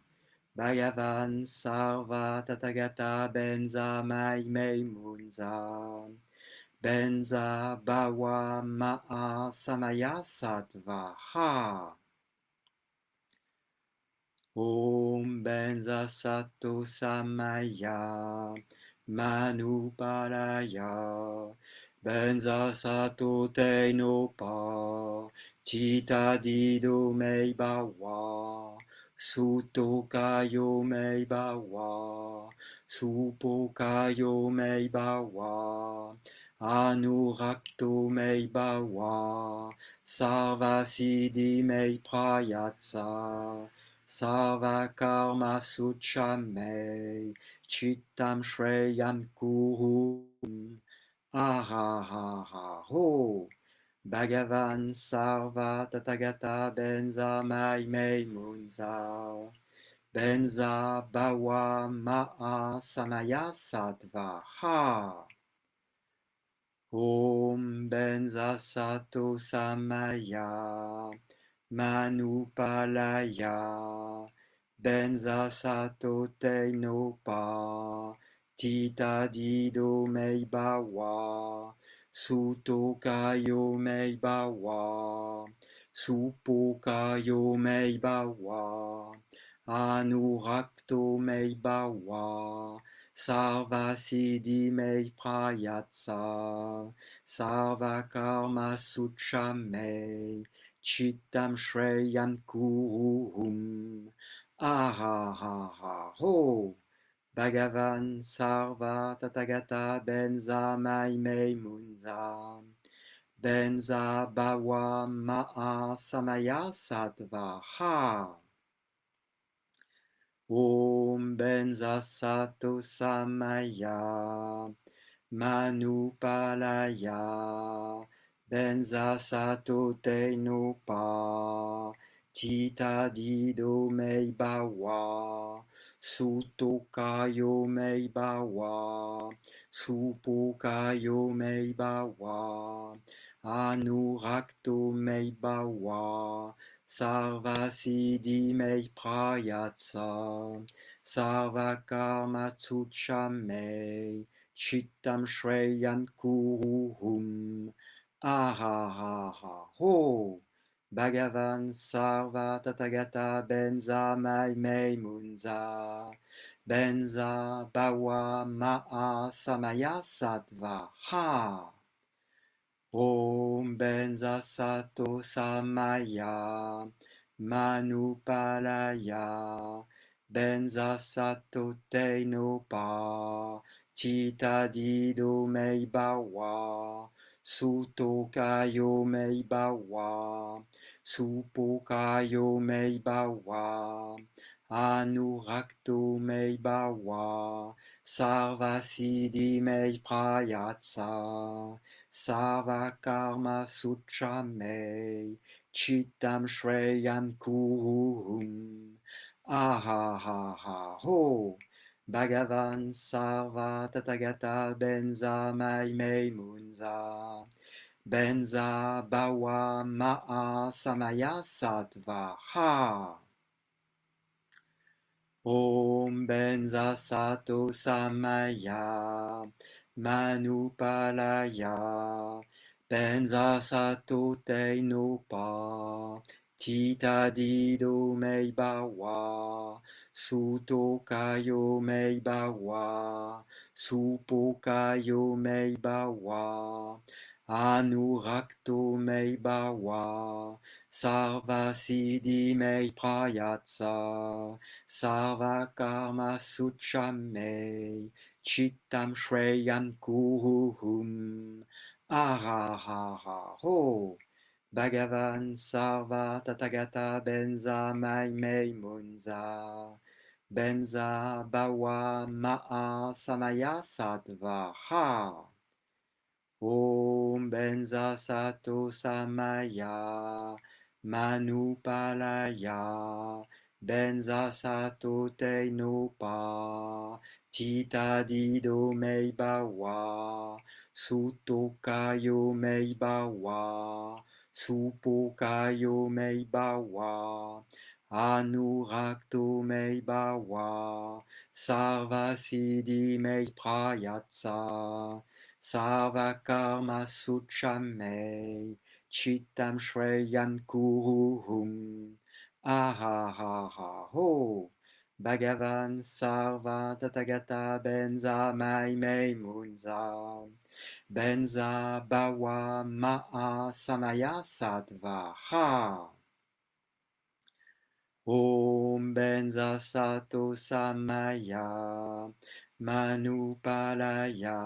Bhagavan Sarva Tathagata Benza Mai Mei Munza Benza Bawa Ma'a Samaya Sattva Ha. Om Benza Sato Samaya Manupalaya Benza Sato Te No Pa Tita Dido Mei Bawa Suto Kayo Mei Bawa Supo Kayo Mei Bawa Anurakto Mei Bawa Sarva Siddhi Mei Prayatsa Sarva Karma Sucha Mei Chittam Shreyam Kurum Ahahaha Ho Bhagavan Sarva Tathagata Benza Mai Mei Munza Benza Bawa Ma'a Samaya Sattva Ha. Om Benza Sato Samaya Manupalaya Benza sato te no pa, tita dido mei bawa, suto kayo mei bawa, supo kayo mei bawa, anurakto mei bawa, sarva siddhi mei prayatsa, sarva karma sucha mei, chittam shreyam kuruhum. Ho, Bhagavan Sarva Tathagata Benza Mai Mei Munza Benza Bawa Ma'a Samaya Sattva Ha Om Benza Sato Samaya Manupalaya Benza Sato Te no Pa Tita Dido Mei Bawa Suto Kayo Mei Bawa Supo Kayo Mei Bawa Anurakto Mei Bawa Sarva Siddhi Mei Prayatsa Sarva Karma Tsucha Mei Chittam Shreyam Kuruhum Ho Bhagavan Sarva Tathagata Benza Mai Mei Munza Benza Bawa Ma'a Samaya Sattva Ha Om Benza Sato Samaya Manupalaya Benza Sato Te no Pa Tita Dido Mei Bawa Suto Kayo Mei Bawa Supo Kayo Mei Bawa Anurakto Mei Bawa Sarva Siddhi Mei Prayatsa Sarva Karma Sutra Mei Chittam Shreyam Kuruhum Ho Bhagavan Sarva Tathagata Benza Mai Mei Munza Benza Bawa Ma'a Samaya Sattva Ha Om Benza Sato Samaya Manupalaya Benza Sato Te no Pa Tita Dido Mei Bawa Suto Kayo Mei Bawa Supo Kayo Mei Bawa Anurakto Mei Bawa Sarva Siddhi Mei Prayatsa Sarva Karma Sucha Mei Chittam Shreyam Kuruhum Ho Bhagavan Sarva Tathagata Benza Mai Mei Munza Benza Bawa Ma'a Samaya Sattva Ha Om Benza Sato Samaya Manupalaya Benza Sato Te no Pa Tita Dido Mei Bawa Suto Kayo Mei Bawa Supo Kayo Mei Bawa Anurakto Mei Bawa Sarva Siddhi Mei Prayatsa Sarva Karma Sucha Mei Chittam Shreyam Kuruhum Ho Bhagavan Sarva Tathagata Benza Mai Mei Munza Benza Bawa Ma'a Samaya Sattva Ha Om Benza Sato Samaya Manupalaya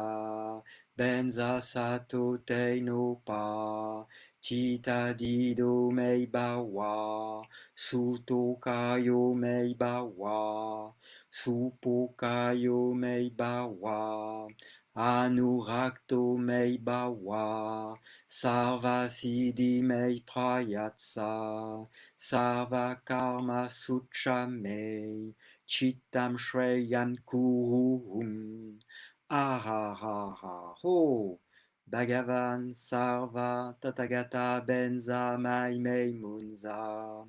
Benza Sato Te no Pa Tita Dido Mei Bawa Suto Kayo Mei Bawa Supo Kayo Mei Bawa Anurakto Mei Bawa Sarva Siddhi Mei Prayatsa Sarva Karma Sucha Mei Chittam Shreyam Kuruhum Ho Bhagavan Sarva Tathagata Benza Mai Mei Munza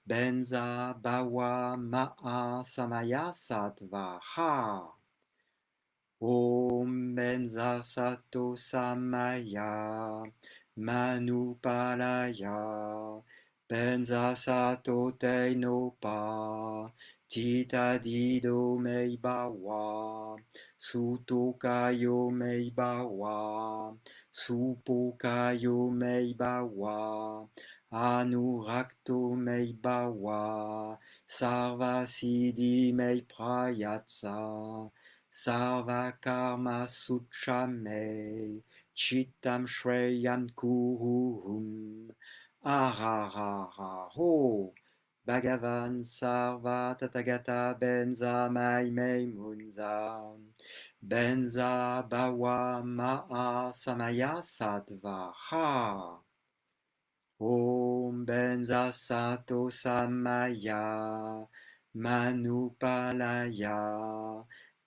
Benza Bawa Ma'a Samaya Sattva Ha. Om Benza Sato Samaya Manupalaya Benza Sato Teinopa Tita Dido Meibawa Sutokayo Meibawa Supokayo Meibawa Anurakto Meibawa Sarva Siddhi Meiprayatsa Sarva Karma Suchame Chittam Shreyam Kuruhum Ahahara Ho Bhagavan Sarva Tathagata Benza Mai Mei Munza Benza Bawa Ma'a Samaya Sattva Ha. Om Benza Sato Samaya Manupalaya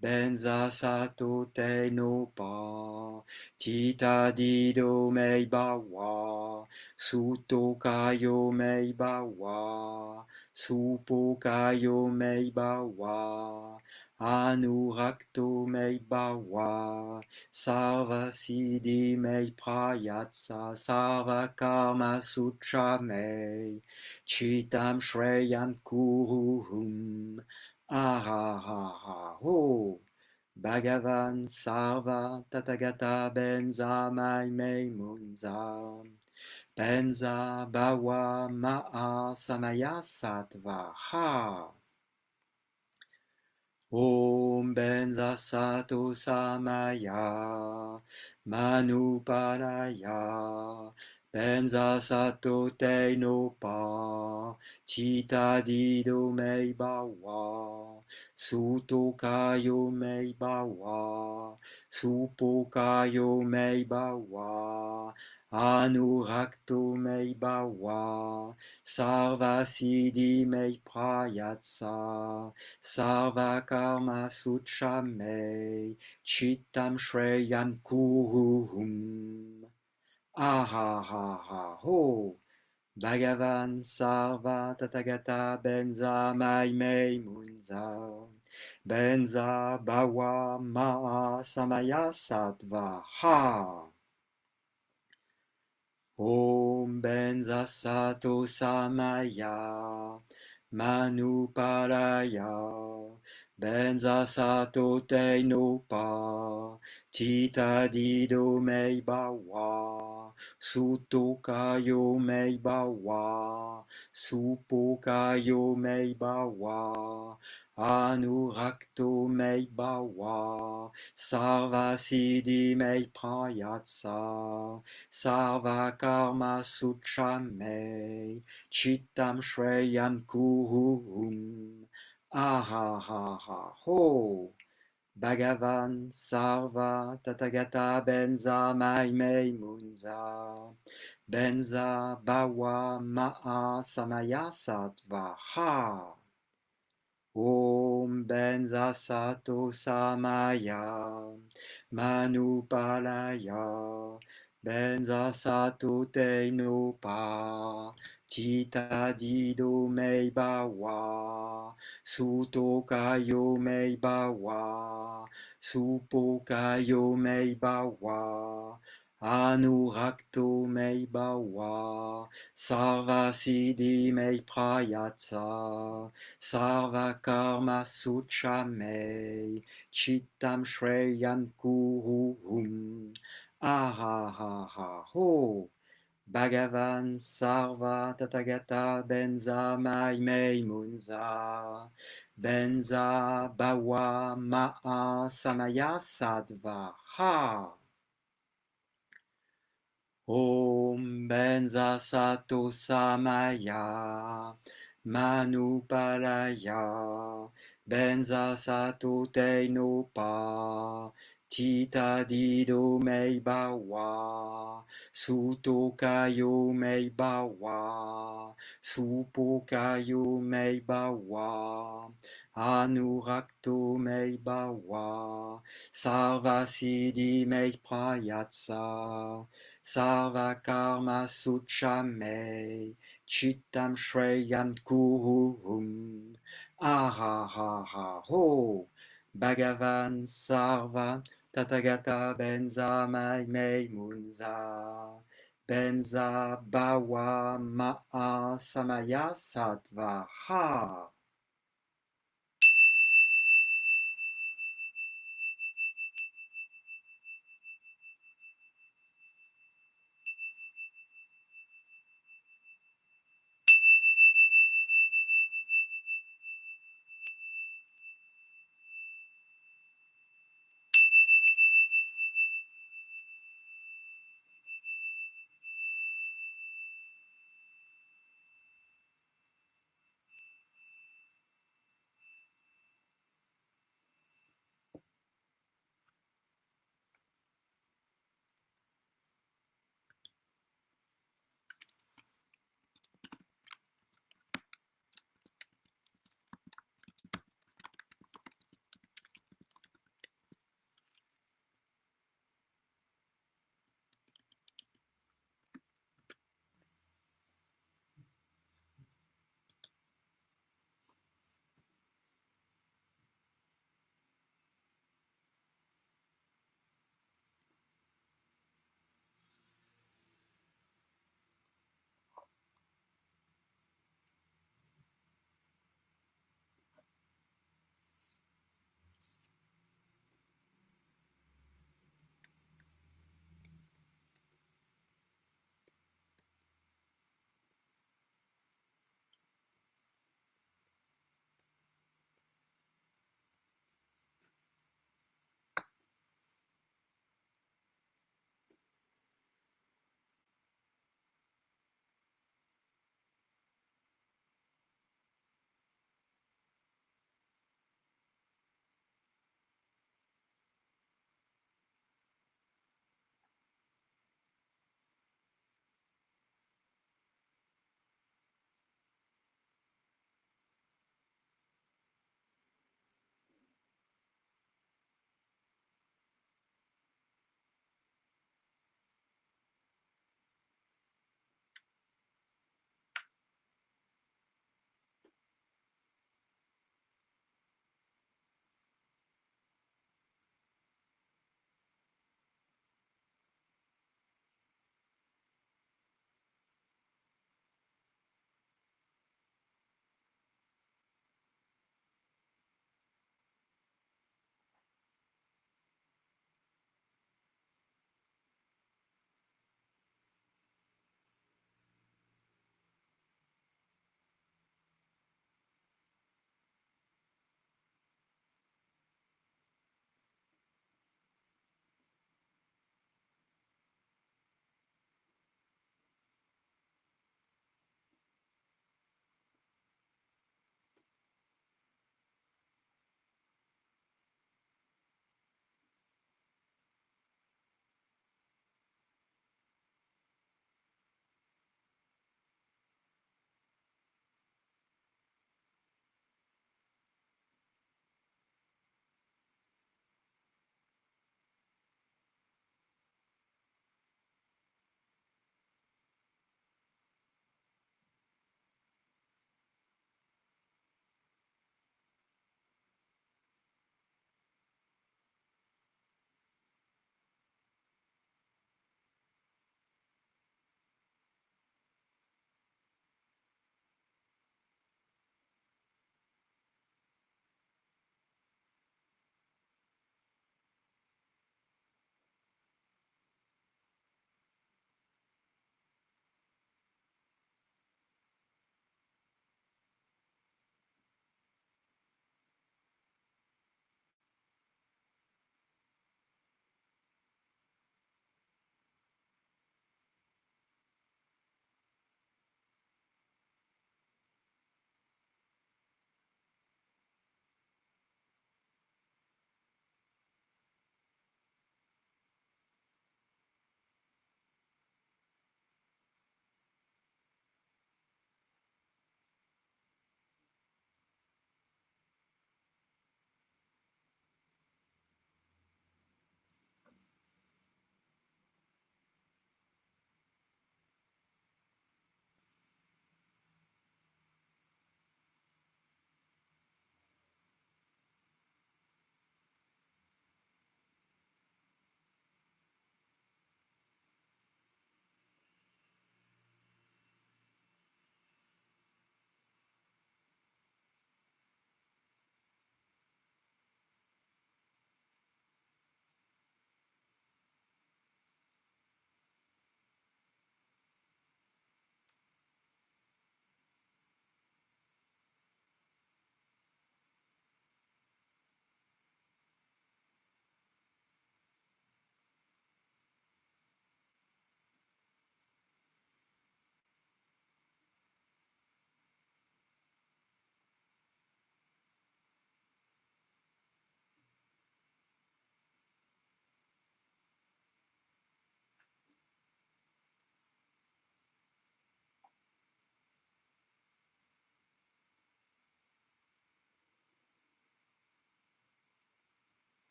Benza Sato Tenopa Tita Dido Meibawa Sutokayo Meibawa Supokayo Meibawa Anurakto Meibawa Sarva Siddhi Meiprayatsa Sarva Karma Suchame Chitam Shreyam Kuruhum Ahahara Ho Bhagavan Sarva Tathagata Benza Mai Mei Munza Benza Bawa Ma'a Samaya Sattva Ha. Om Benza Sato Samaya Manupalaya Benza Sato Teinopa Chita Dido Meibawa Sutokayo Meibawa Supokayo Meibawa Anurakto Meibawa Sarva Siddhi Meiprayatsa Sarva Karma Suchame Chittam Shreyam Kuruhum Ahahaha Ho Bhagavan Sarva Tathagata Benza Mai Mei Munza Benza Bawa Ma'a Samaya Sattva Ha. Om Benza Sato Samaya Manupalaya Benza Sato Teinopa Tita Dido Meibawa Sutokayo Meibawa Supokayo Meibawa Anurakto Meibawa Sarva Siddhi Meiprayatsa Sarva Karma Suchame Chittam Shreyam Kuruhum Ahahaha Ho Bhagavan Sarva Tathagata Benza Mai Mei Munza Benza Bawa Ma'a Samaya Sattva Ha. Om Benza Sato Samaya Manupalaya Benza Sato Teinopa Tita Dido Meibawa Sutokayo Meibawa Supokayo Meibawa Anurakto Meibawa Sarva Siddhi Meiprayatsa Sarva Karma Suchame Chittam Shreyam Kuruhum Ahahaha Ho Bhagavan Sarva Tathagata Benza Mai Mei Munza Benza Bawa Ma'a Samaya Sattva Ha. Om Benza Sato Samaya Manupalaya Benza Sato Teinopa Tita Dido Meibawa Sutokayo Meibawa Supokayo Meibawa Anurakto Meibawa Sarva Siddhi Meiprayatsa Sarva Karma Suchame Chitam Shreyam Kurum Ahahahho Bhagavan Sarva Tathagata Benza Mai Munza Benza Bawa Ma'a Samaya Sattva Ha.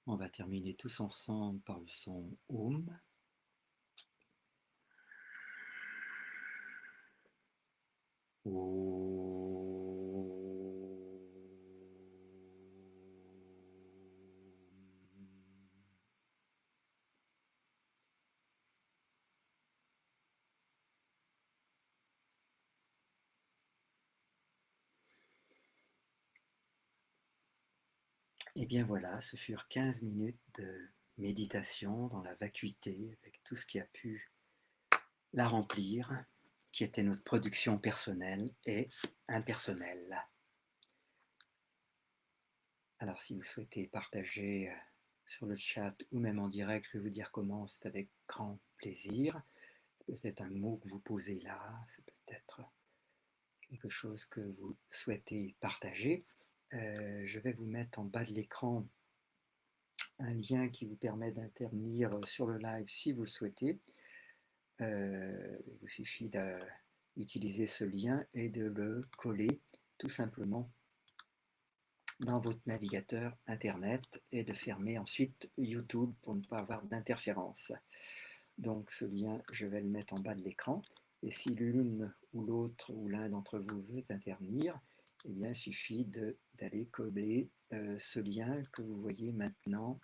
On va terminer tous ensemble par le son Om. Et bien voilà, ce furent 15 minutes de méditation dans la vacuité avec tout ce qui a pu la remplir, qui était notre production personnelle et impersonnelle. Alors si vous souhaitez partager sur le chat ou même en direct, je vais vous dire comment, c'est avec grand plaisir. C'est peut-être un mot que vous posez là, c'est peut-être quelque chose que vous souhaitez partager. Je vais vous mettre en bas de l'écran un lien qui vous permet d'intervenir sur le live si vous le souhaitez. Il vous suffit d'utiliser ce lien et de le coller tout simplement dans votre navigateur internet et de fermer ensuite YouTube pour ne pas avoir d'interférence. Donc ce lien, je vais le mettre en bas de l'écran. Et si l'une ou l'autre ou l'un d'entre vous veut intervenir, eh bien, il suffit d'aller coller ce lien que vous voyez maintenant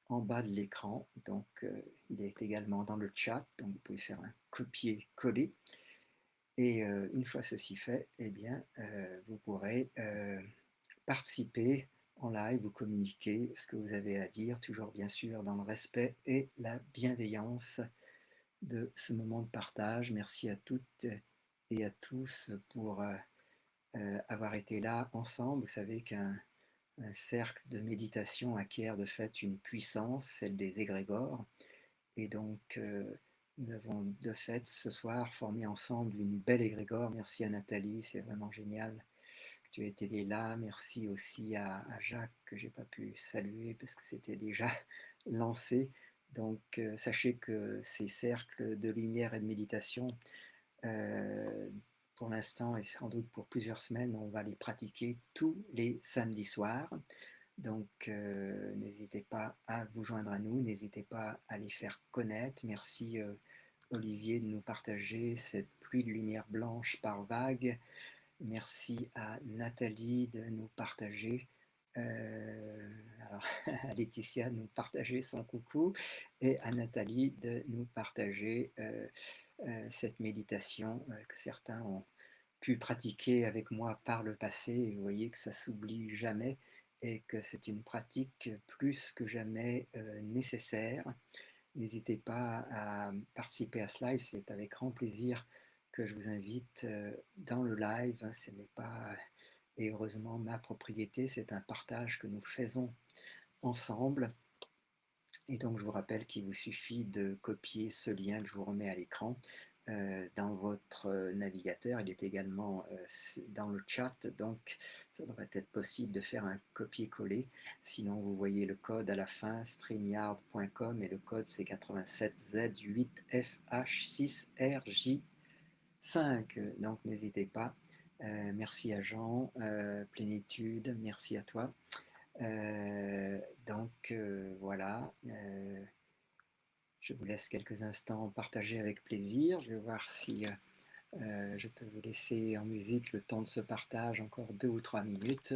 en bas de l'écran. Donc il est également dans le chat, donc vous pouvez faire un copier-coller. Et une fois ceci fait, eh bien, vous pourrez participer en live ou communiquer ce que vous avez à dire, toujours bien sûr dans le respect et la bienveillance de ce moment de partage. Merci à toutes et à tous pour avoir été là ensemble. Vous savez qu'un cercle de méditation acquiert de fait une puissance, celle des égrégores. Et donc, nous avons de fait ce soir formé ensemble une belle égrégore. Merci à Nathalie, c'est vraiment génial que tu aies été là. Merci aussi à Jacques que j'ai pas pu saluer parce que c'était déjà lancé. Donc, sachez que ces cercles de lumière et de méditation, pour l'instant et sans doute pour plusieurs semaines, on va les pratiquer tous les samedis soirs. Donc, n'hésitez pas à vous joindre à nous, n'hésitez pas à les faire connaître. Merci Olivier de nous partager cette pluie de lumière blanche par vague. Merci à Nathalie de nous partager, alors, à Laetitia de nous partager son coucou et à Nathalie de nous partager cette méditation que certains ont pu pratiquer avec moi par le passé. Et vous voyez que ça s'oublie jamais et que c'est une pratique plus que jamais nécessaire. N'hésitez pas à participer à ce live, c'est avec grand plaisir que je vous invite dans le live. Ce n'est pas, et heureusement, ma propriété, c'est un partage que nous faisons ensemble. Et donc, je vous rappelle qu'il vous suffit de copier ce lien que je vous remets à l'écran dans votre navigateur. Il est également dans le chat, donc ça devrait être possible de faire un copier-coller. Sinon, vous voyez le code à la fin, streamyard.com, et le code c'est 87Z8FH6RJ5. Donc, n'hésitez pas. Merci à Jean, Plénitude, merci à toi. Donc voilà, je vous laisse quelques instants partager avec plaisir. Je vais voir si je peux vous laisser en musique le temps de ce partage, encore 2 ou 3 minutes,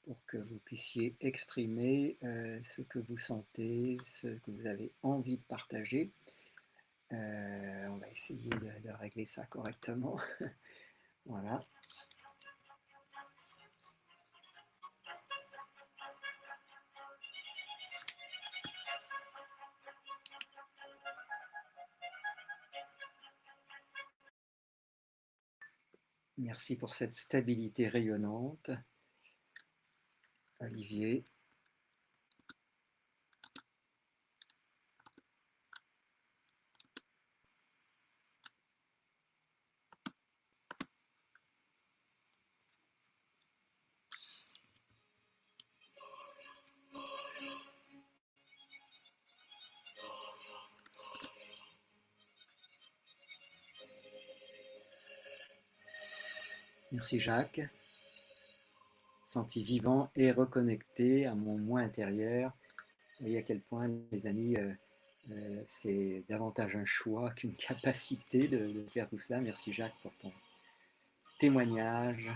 pour que vous puissiez exprimer ce que vous sentez, ce que vous avez envie de partager. On va essayer de régler ça correctement. Voilà. Merci pour cette stabilité rayonnante, Olivier. Merci Jacques. Senti vivant et reconnecté à mon moi intérieur Vous voyez à quel point, les amis, c'est davantage un choix qu'une capacité de faire tout cela. Merci Jacques pour ton témoignage.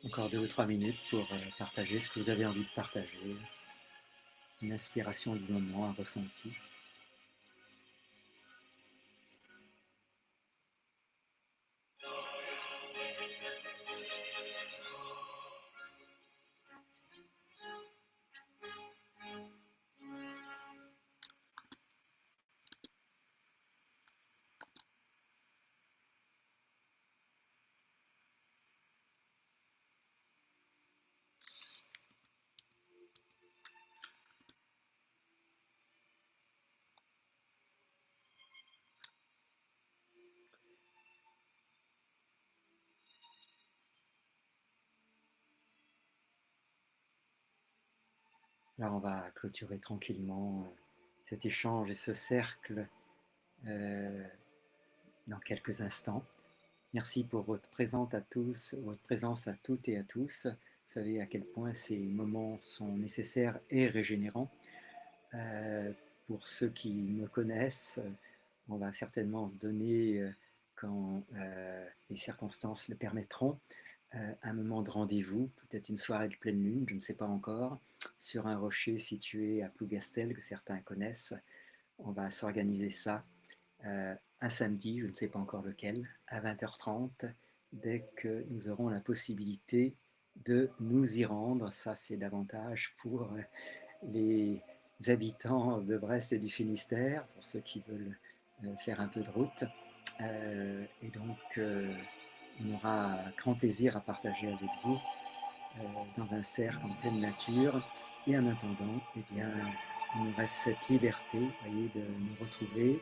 Encore 2 ou 3 minutes pour partager ce que vous avez envie de partager, une inspiration du moment, un ressenti. Alors on va clôturer tranquillement cet échange et ce cercle dans quelques instants. Merci pour votre présence à tous, votre présence à toutes et à tous. Vous savez à quel point ces moments sont nécessaires et régénérants. Pour ceux qui me connaissent, on va certainement se donner, quand les circonstances le permettront, un moment de rendez-vous, peut-être une soirée de pleine lune, je ne sais pas encore, sur un rocher situé à Plougastel que certains connaissent. On va s'organiser ça un samedi, je ne sais pas encore lequel, à 20h30, dès que nous aurons la possibilité de nous y rendre. Ça, c'est davantage pour les habitants de Brest et du Finistère, pour ceux qui veulent faire un peu de route. Et donc, on aura grand plaisir à partager avec vous dans un cercle en pleine nature. Et en attendant, eh bien, il nous reste cette liberté, voyez, de nous retrouver,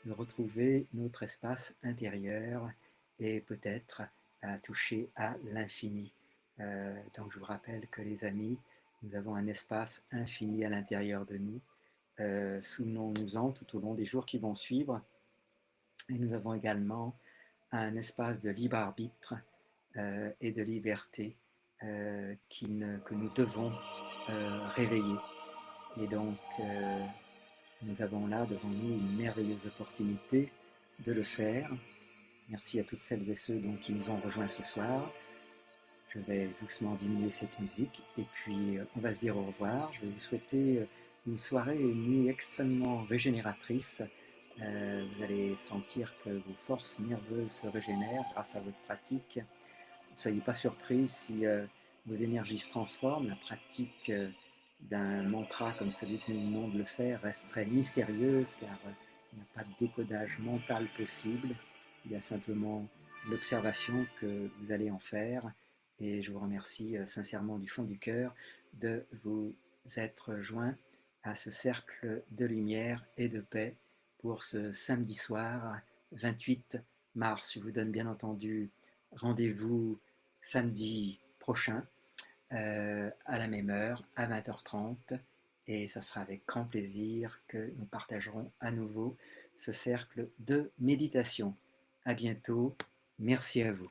de retrouver notre espace intérieur et peut-être à toucher à l'infini. Donc je vous rappelle que les amis, nous avons un espace infini à l'intérieur de nous. Souvenons-nous-en tout au long des jours qui vont suivre. Et nous avons également un espace de libre arbitre et de liberté que nous devons réveiller. Et donc, nous avons là devant nous une merveilleuse opportunité de le faire. Merci à toutes celles et ceux donc, qui nous ont rejoints ce soir. Je vais doucement diminuer cette musique et puis on va se dire au revoir. Je vais vous souhaiter une soirée et une nuit extrêmement régénératrice. Vous allez sentir que vos forces nerveuses se régénèrent grâce à votre pratique. Ne soyez pas surpris si vos énergies se transforment. La pratique d'un mantra comme celui que nous venons de le faire reste très mystérieuse car il n'y a pas de décodage mental possible. Il y a simplement l'observation que vous allez en faire. Et je vous remercie sincèrement du fond du cœur de vous être joints à ce cercle de lumière et de paix pour ce samedi soir 28 mars. Je vous donne bien entendu rendez-vous samedi prochain à la même heure, à 20h30. Et ça sera avec grand plaisir que nous partagerons à nouveau ce cercle de méditation. À bientôt. Merci à vous.